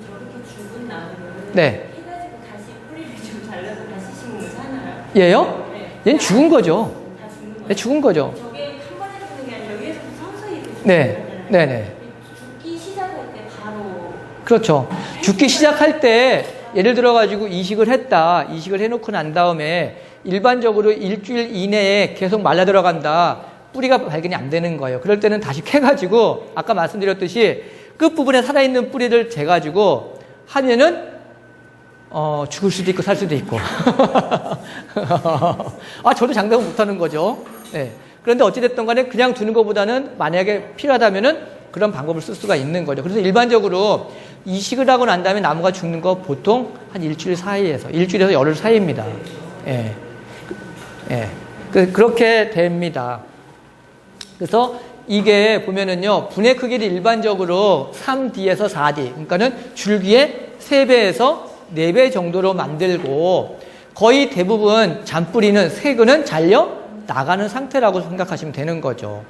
저렇게 죽은 나무를 네. 해가지고 다시 뿌리를 좀 잘라서 다시 심으면 사나요? 얘요? 네. 얘는 죽은 거죠. 다 죽는 거예요. 네, 죽은 거죠. 저게 한 번에 죽는 게 아니라 여기에서부터 서서히 이렇게 죽는 네. 거잖아요. 네네. 죽기 시작할 때 바로 그렇죠. 죽기 시작할 때 예를 들어가지고 이식을 했다. 이식을 해놓고 난 다음에 일반적으로 일주일 이내에 계속 말라 들어간다. 뿌리가 발견이 안 되는 거예요. 그럴 때는 다시 캐가지고 아까 말씀드렸듯이 끝부분에 살아있는 뿌리를 재가지고 하면은 죽을 수도 있고 살 수도 있고. 아, 저도 장담은 못하는 거죠. 네. 그런데 어찌됐든 간에 그냥 두는 것보다는 만약에 필요하다면은 그런 방법을 쓸 수가 있는 거죠. 그래서 일반적으로 이식을 하고 난 다음에 나무가 죽는 거 보통 한 일주일에서 열흘 사이입니다. 예. 예. 그렇게 됩니다. 그래서 이게 보면은요, 분의 크기를 일반적으로 3D에서 4D, 그러니까는 줄기의 3배에서 4배 정도로 만들고 거의 대부분 잔뿌리는 세근은 잘려 나가는 상태라고 생각하시면 되는 거죠.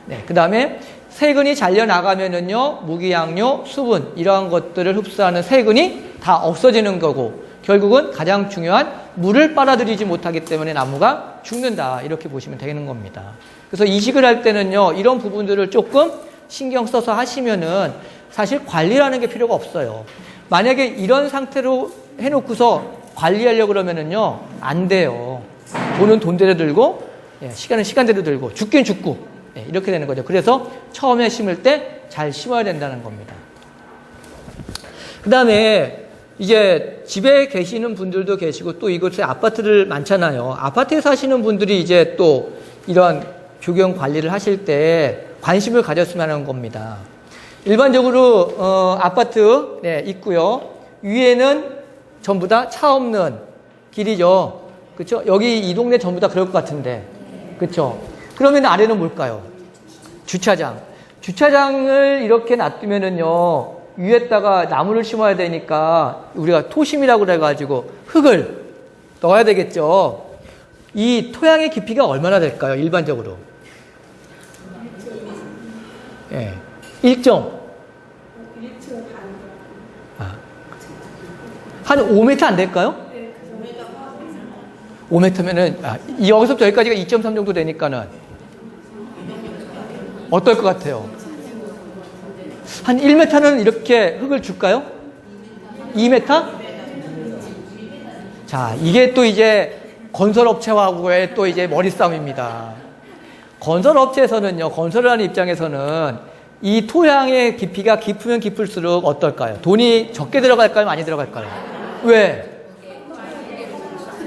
네. 그 다음에 세근이 잘려 나가면은요, 무기양료, 수분, 이러한 것들을 흡수하는 세근이 다 없어지는 거고, 결국은 가장 중요한 물을 빨아들이지 못하기 때문에 나무가 죽는다. 이렇게 보시면 되는 겁니다. 그래서 이식을 할 때는요, 이런 부분들을 조금 신경 써서 하시면은 사실 관리라는 게 필요가 없어요. 만약에 이런 상태로 해놓고서 관리하려고 그러면은요, 안 돼요. 돈은 돈대로 들고, 시간은 시간대로 들고, 죽긴 죽고, 이렇게 되는 거죠. 그래서 처음에 심을 때 잘 심어야 된다는 겁니다. 그 다음에 이제 집에 계시는 분들도 계시고 또 이곳에 아파트를 많잖아요. 아파트에 사시는 분들이 이제 또 이런 조경 관리를 하실 때 관심을 가졌으면 하는 겁니다. 일반적으로 아파트 있고요. 위에는 전부 다 차 없는 길이죠. 그렇죠? 여기 이 동네 전부 다 그럴 것 같은데, 그렇죠? 그러면 아래는 뭘까요? 주차장. 주차장을 이렇게 놔두면은요, 위에다가 나무를 심어야 되니까 우리가 토심이라고 그래가지고 흙을 넣어야 되겠죠. 이 토양의 깊이가 얼마나 될까요? 일반적으로. 예. 1점. 한 5m 안 될까요? 5m면은, 여기서부터 여기까지가 2.3 정도 되니까는, 어떨 것 같아요? 한 1m는 이렇게 흙을 줄까요? 2m? 자, 이게 또 이제 건설업체하고의 또 이제 머리싸움입니다. 건설업체에서는요, 건설을 하는 입장에서는 이 토양의 깊이가 깊으면 깊을수록 어떨까요? 돈이 적게 들어갈까요? 많이 들어갈까요? 왜?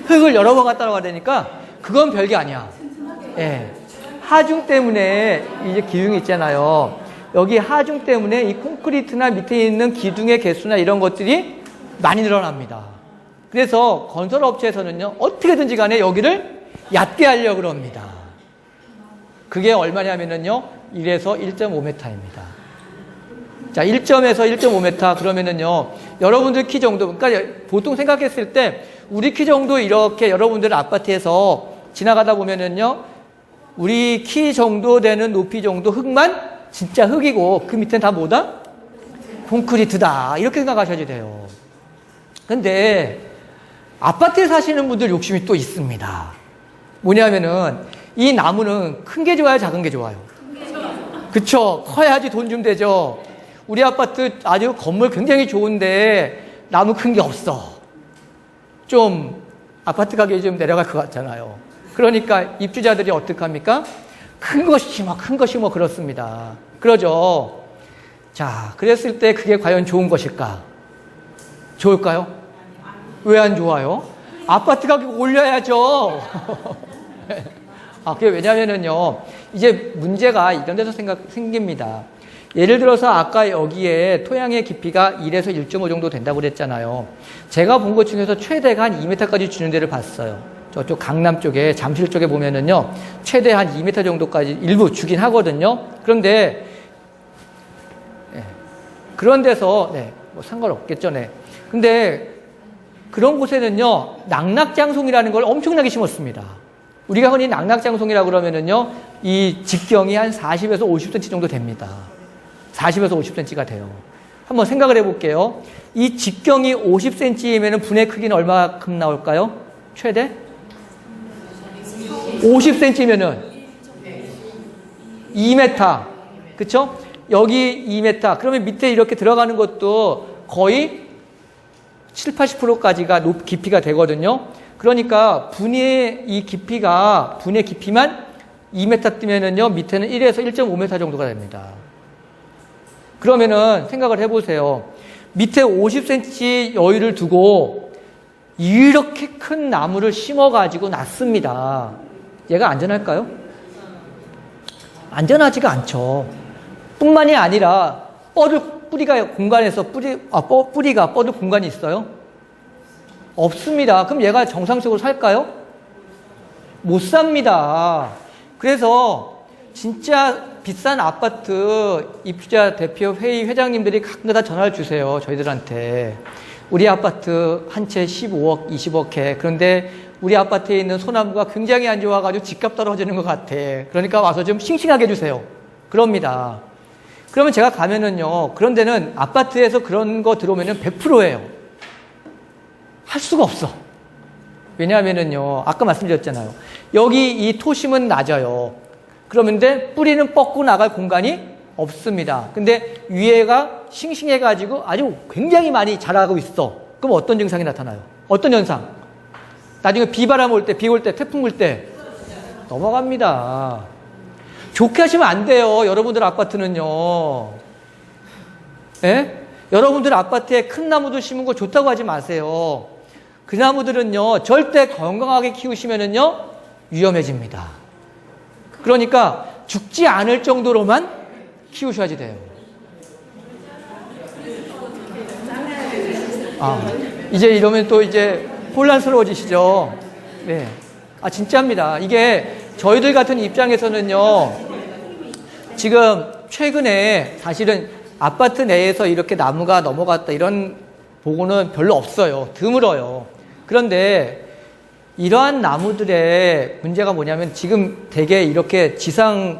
흙을 여러 번 갖다 놔야 되니까 그건 별게 아니야. 예. 하중 때문에 이제 기둥이 있잖아요. 여기 하중 때문에 이 콘크리트나 밑에 있는 기둥의 개수나 이런 것들이 많이 늘어납니다. 그래서 건설업체에서는요, 어떻게든지 간에 여기를 얕게 하려고 합니다. 그게 얼마냐면요, 1에서 1.5m입니다. 자, 1점에서 1.5m 그러면은요, 여러분들 키 정도, 그러니까 보통 생각했을 때 우리 키 정도 이렇게 여러분들 아파트에서 지나가다 보면은요, 우리 키 정도 되는 높이 정도 흙만 진짜 흙이고 그 밑에는 다 뭐다? 콘크리트다. 이렇게 생각하셔야 돼요. 근데 아파트에 사시는 분들 욕심이 또 있습니다. 뭐냐면은 이 나무는 큰 게 좋아요, 작은 게 좋아요? 그쵸? 커야지 돈 좀 되죠. 우리 아파트 아주 건물 굉장히 좋은데 나무 큰 게 없어. 좀 아파트 가격이 좀 내려갈 것 같잖아요. 그러니까 입주자들이 어떡합니까? 큰 거 심어 그렇습니다. 그러죠. 자, 그랬을 때 그게 과연 좋은 것일까? 좋을까요? 왜 안 좋아요? 아파트 가격 올려야죠. 그게 왜냐면은요, 이제 문제가 이런 데서 생깁니다. 예를 들어서 아까 여기에 토양의 깊이가 1에서 1.5 정도 된다고 그랬잖아요. 제가 본 것 중에서 최대가 한 2m까지 주는 데를 봤어요. 저쪽 강남 쪽에, 잠실 쪽에 보면은요, 최대 한 2m 정도까지 일부 주긴 하거든요. 그런데, 네. 그런 데서, 네, 뭐 상관없겠죠, 네. 근데, 그런 곳에는요, 낙낙장송이라는 걸 엄청나게 심었습니다. 우리가 흔히 낙낙장송이라고 그러면은요, 이 직경이 한 40에서 50cm 정도 됩니다. 40에서 50cm가 돼요. 한번 생각을 해볼게요. 이 직경이 50cm이면 분의 크기는 얼마큼 나올까요? 최대? 50cm면은 2m. 그쵸? 여기 2m. 그러면 밑에 이렇게 들어가는 것도 거의 7, 80%까지가 깊이가 되거든요. 그러니까 분의 깊이만 2m 뜨면은요, 밑에는 1에서 1.5m 정도가 됩니다. 그러면은 생각을 해보세요. 밑에 50cm 여유를 두고 이렇게 큰 나무를 심어가지고 놨습니다. 얘가 안전할까요? 안전하지가 않죠. 뿐만이 아니라 뿌리가 공간에서 뿌리가 뻗을 공간이 있어요? 없습니다. 그럼 얘가 정상적으로 살까요? 못 삽니다. 그래서 진짜 비싼 아파트 입주자 대표 회의 회장님들이 가끔가다 전화를 주세요. 저희들한테. 우리 아파트 한 채 15억, 20억 해. 그런데 우리 아파트에 있는 소나무가 굉장히 안 좋아가지고 집값 떨어지는 것 같아. 그러니까 와서 좀 싱싱하게 해주세요. 그럽니다. 그러면 제가 가면은요, 그런 데는 아파트에서 그런 거 들어오면은 100%예요. 할 수가 없어. 왜냐하면은요, 아까 말씀드렸잖아요. 여기 이 토심은 낮아요. 그러는데 뿌리는 뻗고 나갈 공간이 없습니다. 근데 위에가 싱싱해가지고 아주 굉장히 많이 자라고 있어. 그럼 어떤 증상이 나타나요? 어떤 현상? 나중에 비바람 올 때, 비 올 때, 태풍 불 때 넘어갑니다. 좋게 하시면 안 돼요. 여러분들 아파트는요. 예? 여러분들 아파트에 큰 나무도 심은 거 좋다고 하지 마세요. 그 나무들은요, 절대 건강하게 키우시면은요, 위험해집니다. 그러니까 죽지 않을 정도로만 키우셔야지 돼요. 이제 이러면 또 이제 혼란스러워지시죠? 네. 진짜입니다. 이게 저희들 같은 입장에서는요, 지금 최근에 사실은 아파트 내에서 이렇게 나무가 넘어갔다 이런 보고는 별로 없어요. 드물어요. 그런데 이러한 나무들의 문제가 뭐냐면 지금 대개 이렇게 지하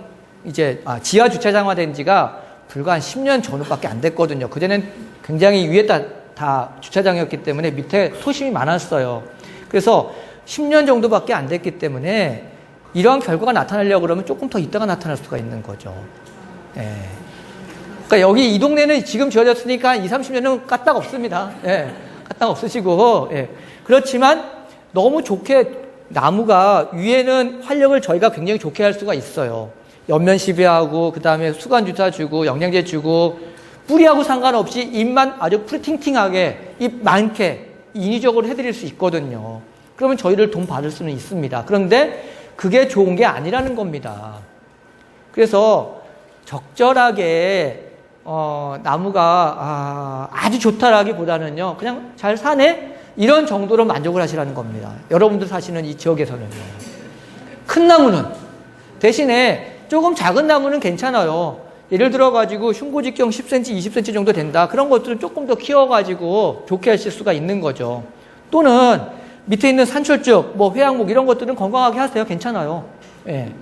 주차장화된 지가 불과 한 10년 전후밖에 안 됐거든요. 그전엔 굉장히 위에다 다 주차장이었기 때문에 밑에 토심이 많았어요. 그래서 10년 정도밖에 안 됐기 때문에 이러한 결과가 나타나려고 그러면 조금 더 있다가 나타날 수가 있는 거죠. 예. 그러니까 여기 이 동네는 지금 지어졌으니까 한 20, 30년은 까딱 없습니다. 예. 까딱 없으시고, 예. 그렇지만 너무 좋게 나무가 위에는 활력을 저희가 굉장히 좋게 할 수가 있어요. 옆면 시비하고, 그 다음에 수간 주사 주고, 영양제 주고, 뿌리하고 상관없이 잎만 아주 푸르팅팅하게, 잎 많게 인위적으로 해드릴 수 있거든요. 그러면 저희를 돈 받을 수는 있습니다. 그런데 그게 좋은 게 아니라는 겁니다. 그래서 적절하게 나무가 아주 좋다라기보다는요, 그냥 잘 사네? 이런 정도로 만족을 하시라는 겁니다. 여러분들 사시는 이 지역에서는요. 큰 나무는 대신에 조금 작은 나무는 괜찮아요. 예를 들어가지고 흉고직경 10cm, 20cm 정도 된다. 그런 것들은 조금 더 키워가지고 좋게 하실 수가 있는 거죠. 또는 밑에 있는 산철쭉, 뭐 회양목 이런 것들은 건강하게 하세요. 괜찮아요. 예.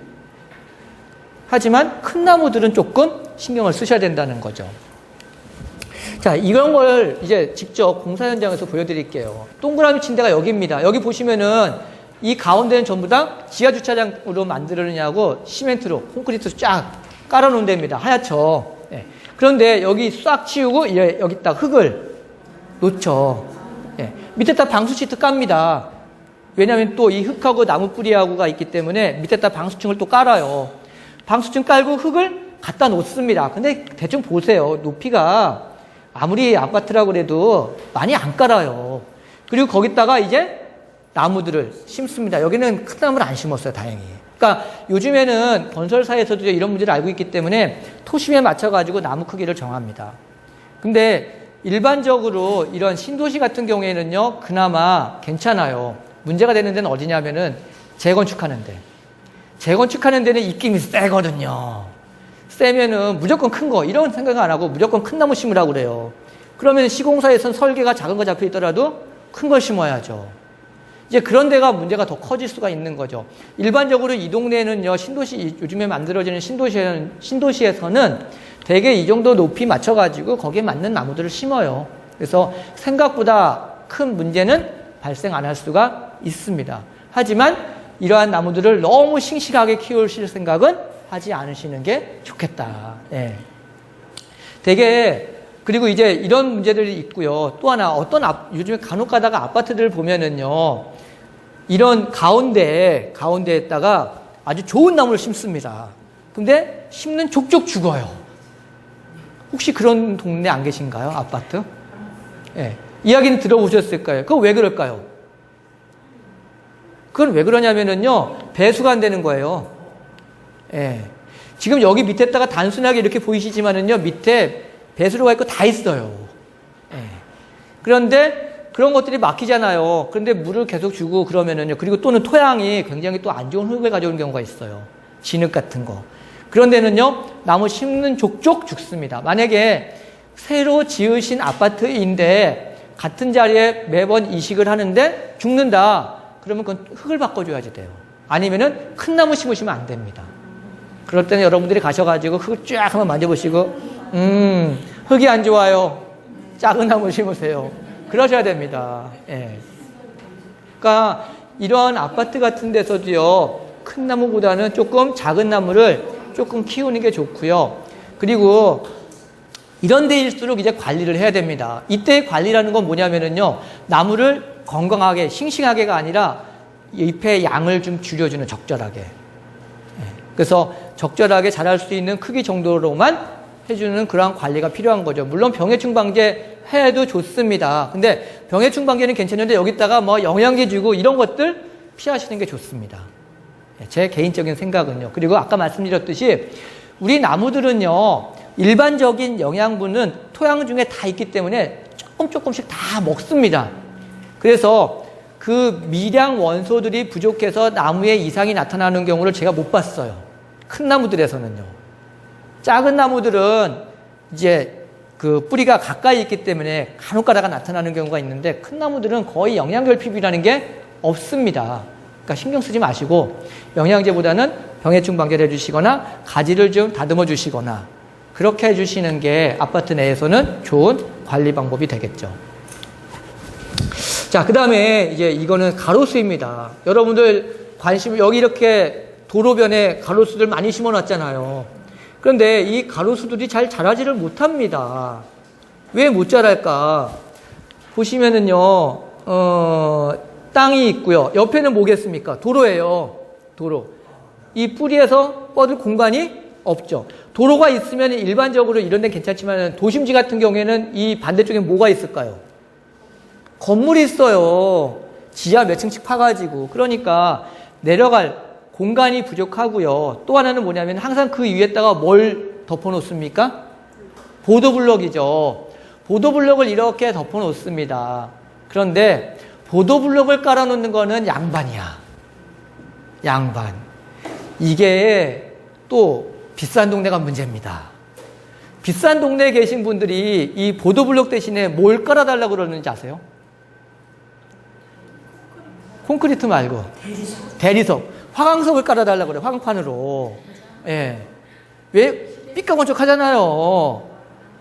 하지만 큰 나무들은 조금 신경을 쓰셔야 된다는 거죠. 자, 이런 걸 이제 직접 공사 현장에서 보여드릴게요. 동그라미 친 데가 여기입니다. 여기 보시면은 이 가운데는 전부 다 지하 주차장으로 만들느냐고 시멘트로, 콘크리트로 쫙 깔아놓은 데입니다. 하얗죠. 예. 그런데 여기 싹 치우고 여기다 흙을 놓죠. 예. 밑에다 방수 시트 깝니다. 왜냐하면 또 이 흙하고 나무 뿌리하고가 있기 때문에 밑에다 방수층을 또 깔아요. 방수층 깔고 흙을 갖다 놓습니다. 근데 대충 보세요. 높이가 아무리 아파트라고 그래도 많이 안 깔아요. 그리고 거기다가 이제 나무들을 심습니다. 여기는 큰 나무를 안 심었어요, 다행히. 그러니까 요즘에는 건설사에서도 이런 문제를 알고 있기 때문에 토심에 맞춰가지고 나무 크기를 정합니다. 근데 일반적으로 이런 신도시 같은 경우에는요, 그나마 괜찮아요. 문제가 되는 데는 어디냐면은 재건축하는 데. 재건축하는 데는 입김이 세거든요. 세면은 무조건 큰 거, 이런 생각 안 하고 무조건 큰 나무 심으라고 그래요. 그러면 시공사에서는 설계가 작은 거 잡혀 있더라도 큰 걸 심어야죠. 이제 그런 데가 문제가 더 커질 수가 있는 거죠. 일반적으로 이 동네는요, 신도시, 요즘에 만들어지는 신도시에서는 대개 이 정도 높이 맞춰가지고 거기에 맞는 나무들을 심어요. 그래서 생각보다 큰 문제는 발생 안 할 수가 있습니다. 하지만 이러한 나무들을 너무 싱싱하게 키우실 생각은 하지 않으시는 게 좋겠다. 예. 되게, 그리고 이제 이런 문제들이 있고요. 또 하나, 요즘에 간혹 가다가 아파트들을 보면은요, 이런 가운데에다가 아주 좋은 나무를 심습니다. 근데 심는 족족 죽어요. 혹시 그런 동네 안 계신가요? 아파트? 예. 이야기는 들어보셨을까요? 그거 왜 그럴까요? 그건 왜 그러냐면은요, 배수가 안 되는 거예요. 예. 지금 여기 밑에다가 단순하게 이렇게 보이시지만은요, 밑에 배수로가 있고 다 있어요. 예. 그런데 그런 것들이 막히잖아요. 그런데 물을 계속 주고 그러면은요, 그리고 또는 토양이 굉장히 또 안 좋은 흙을 가져오는 경우가 있어요. 진흙 같은 거. 그런 데는요, 나무 심는 족족 죽습니다. 만약에 새로 지으신 아파트인데 같은 자리에 매번 이식을 하는데 죽는다. 그러면 그건 흙을 바꿔줘야지 돼요. 아니면은 큰 나무 심으시면 안 됩니다. 그럴 때는 여러분들이 가셔가지고 흙을 쫙 한번 만져보시고, 흙이 안 좋아요. 작은 나무 심으세요. 그러셔야 됩니다. 예. 그러니까 이런 아파트 같은 데서도요, 큰 나무보다는 조금 작은 나무를 조금 키우는 게 좋고요. 그리고 이런 데일수록 이제 관리를 해야 됩니다. 이때의 관리라는 건 뭐냐면은요, 나무를 건강하게, 싱싱하게가 아니라 잎의 양을 좀 줄여주는, 적절하게. 그래서 적절하게 자랄 수 있는 크기 정도로만 해주는 그러한 관리가 필요한 거죠. 물론 병해충 방제 해도 좋습니다. 근데 병해충 방제는 괜찮은데 여기다가 뭐 영양제 주고 이런 것들 피하시는 게 좋습니다. 제 개인적인 생각은요. 그리고 아까 말씀드렸듯이 우리 나무들은요, 일반적인 영양분은 토양 중에 다 있기 때문에 조금씩 다 먹습니다. 그래서 그 미량 원소들이 부족해서 나무에 이상이 나타나는 경우를 제가 못 봤어요. 큰 나무들에서는요. 작은 나무들은 이제 그 뿌리가 가까이 있기 때문에 간혹 가다가 나타나는 경우가 있는데 큰 나무들은 거의 영양결핍이라는 게 없습니다. 그러니까 신경 쓰지 마시고 영양제보다는 병해충 방제를 해주시거나 가지를 좀 다듬어 주시거나 그렇게 해주시는 게 아파트 내에서는 좋은 관리 방법이 되겠죠. 자, 그 다음에 이제 이거는 가로수입니다. 여러분들 관심, 여기 이렇게 도로변에 가로수들 많이 심어 놨잖아요. 그런데 이 가로수들이 잘 자라지를 못합니다. 왜 못 자랄까? 보시면은요, 땅이 있고요. 옆에는 뭐겠습니까? 도로예요. 도로. 이 뿌리에서 뻗을 공간이 없죠. 도로가 있으면 일반적으로 이런 데는 괜찮지만 도심지 같은 경우에는 이 반대쪽에 뭐가 있을까요? 건물이 있어요. 지하 몇 층씩 파가지고. 그러니까 내려갈 공간이 부족하고요. 또 하나는 뭐냐면 항상 그 위에다가 뭘 덮어놓습니까? 보도블럭이죠. 보도블럭을 이렇게 덮어놓습니다. 그런데 보도블럭을 깔아놓는 거는 양반이야. 양반. 이게 또 비싼 동네가 문제입니다. 비싼 동네에 계신 분들이 이 보도블럭 대신에 뭘 깔아달라고 그러는지 아세요? 콘크리트 말고 대리석, 화강석을 깔아달라고 그래요. 화강판으로. 예. 왜 삐까번쩍 하잖아요.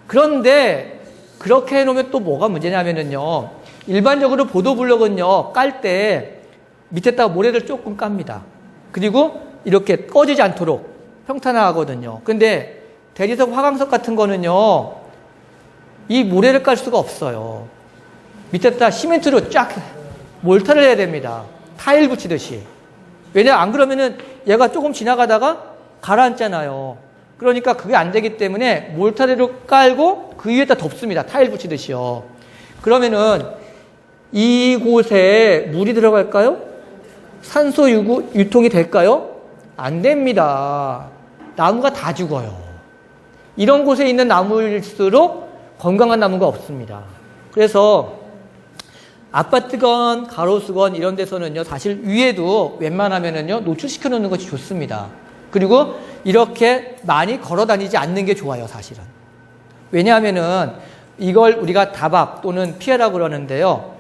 그런데 그렇게 해놓으면 또 뭐가 문제냐면요. 일반적으로 보도블럭은요, 깔 때 밑에다가 모래를 조금 깝니다. 그리고 이렇게 꺼지지 않도록 평탄화하거든요. 근데 대리석, 화강석 같은 거는요, 이 모래를 깔 수가 없어요. 밑에다 시멘트로 쫙 몰타를 해야 됩니다. 타일 붙이듯이. 왜냐, 안 그러면은 얘가 조금 지나가다가 가라앉잖아요. 그러니까 그게 안 되기 때문에 몰타리로 깔고 그 위에다 덮습니다. 타일 붙이듯이요. 그러면은 이곳에 물이 들어갈까요? 산소 유통이 될까요? 안 됩니다. 나무가 다 죽어요. 이런 곳에 있는 나무일수록 건강한 나무가 없습니다. 그래서 아파트건 가로수건 이런 데서는요, 사실 위에도 웬만하면은요, 노출시켜 놓는 것이 좋습니다. 그리고 이렇게 많이 걸어 다니지 않는 게 좋아요, 사실은. 왜냐하면은 이걸 우리가 다밥 또는 피해라고 그러는데요.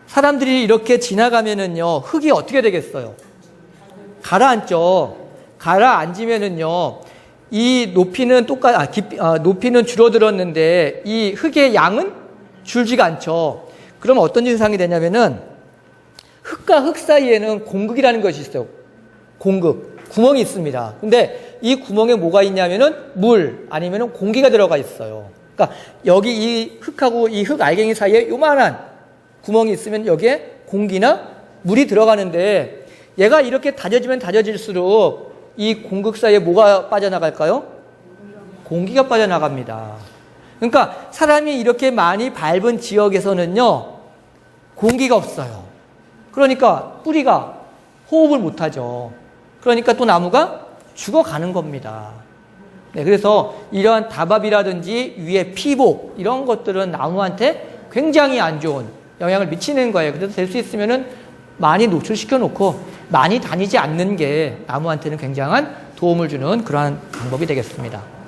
사람들이 이렇게 지나가면은요, 흙이 어떻게 되겠어요? 가라앉죠. 가라앉으면은요, 이 높이는 높이는 줄어들었는데 이 흙의 양은 줄지가 않죠. 그러면 어떤 현상이 되냐면은 흙과 흙 사이에는 공극이라는 것이 있어요. 공극. 구멍이 있습니다. 근데 이 구멍에 뭐가 있냐면은 물 아니면은 공기가 들어가 있어요. 그러니까 여기 이 흙하고 이 흙 알갱이 사이에 요만한 구멍이 있으면 여기에 공기나 물이 들어가는데 얘가 이렇게 다져지면 다져질수록 이 공극 사이에 뭐가 빠져나갈까요? 공기가 빠져나갑니다. 그러니까 사람이 이렇게 많이 밟은 지역에서는요, 공기가 없어요. 그러니까 뿌리가 호흡을 못하죠. 그러니까 또 나무가 죽어가는 겁니다. 네, 그래서 이러한 다밥이라든지 위에 피복 이런 것들은 나무한테 굉장히 안 좋은 영향을 미치는 거예요. 그래서 될 수 있으면은 많이 노출시켜 놓고 많이 다니지 않는 게 나무한테는 굉장한 도움을 주는 그러한 방법이 되겠습니다.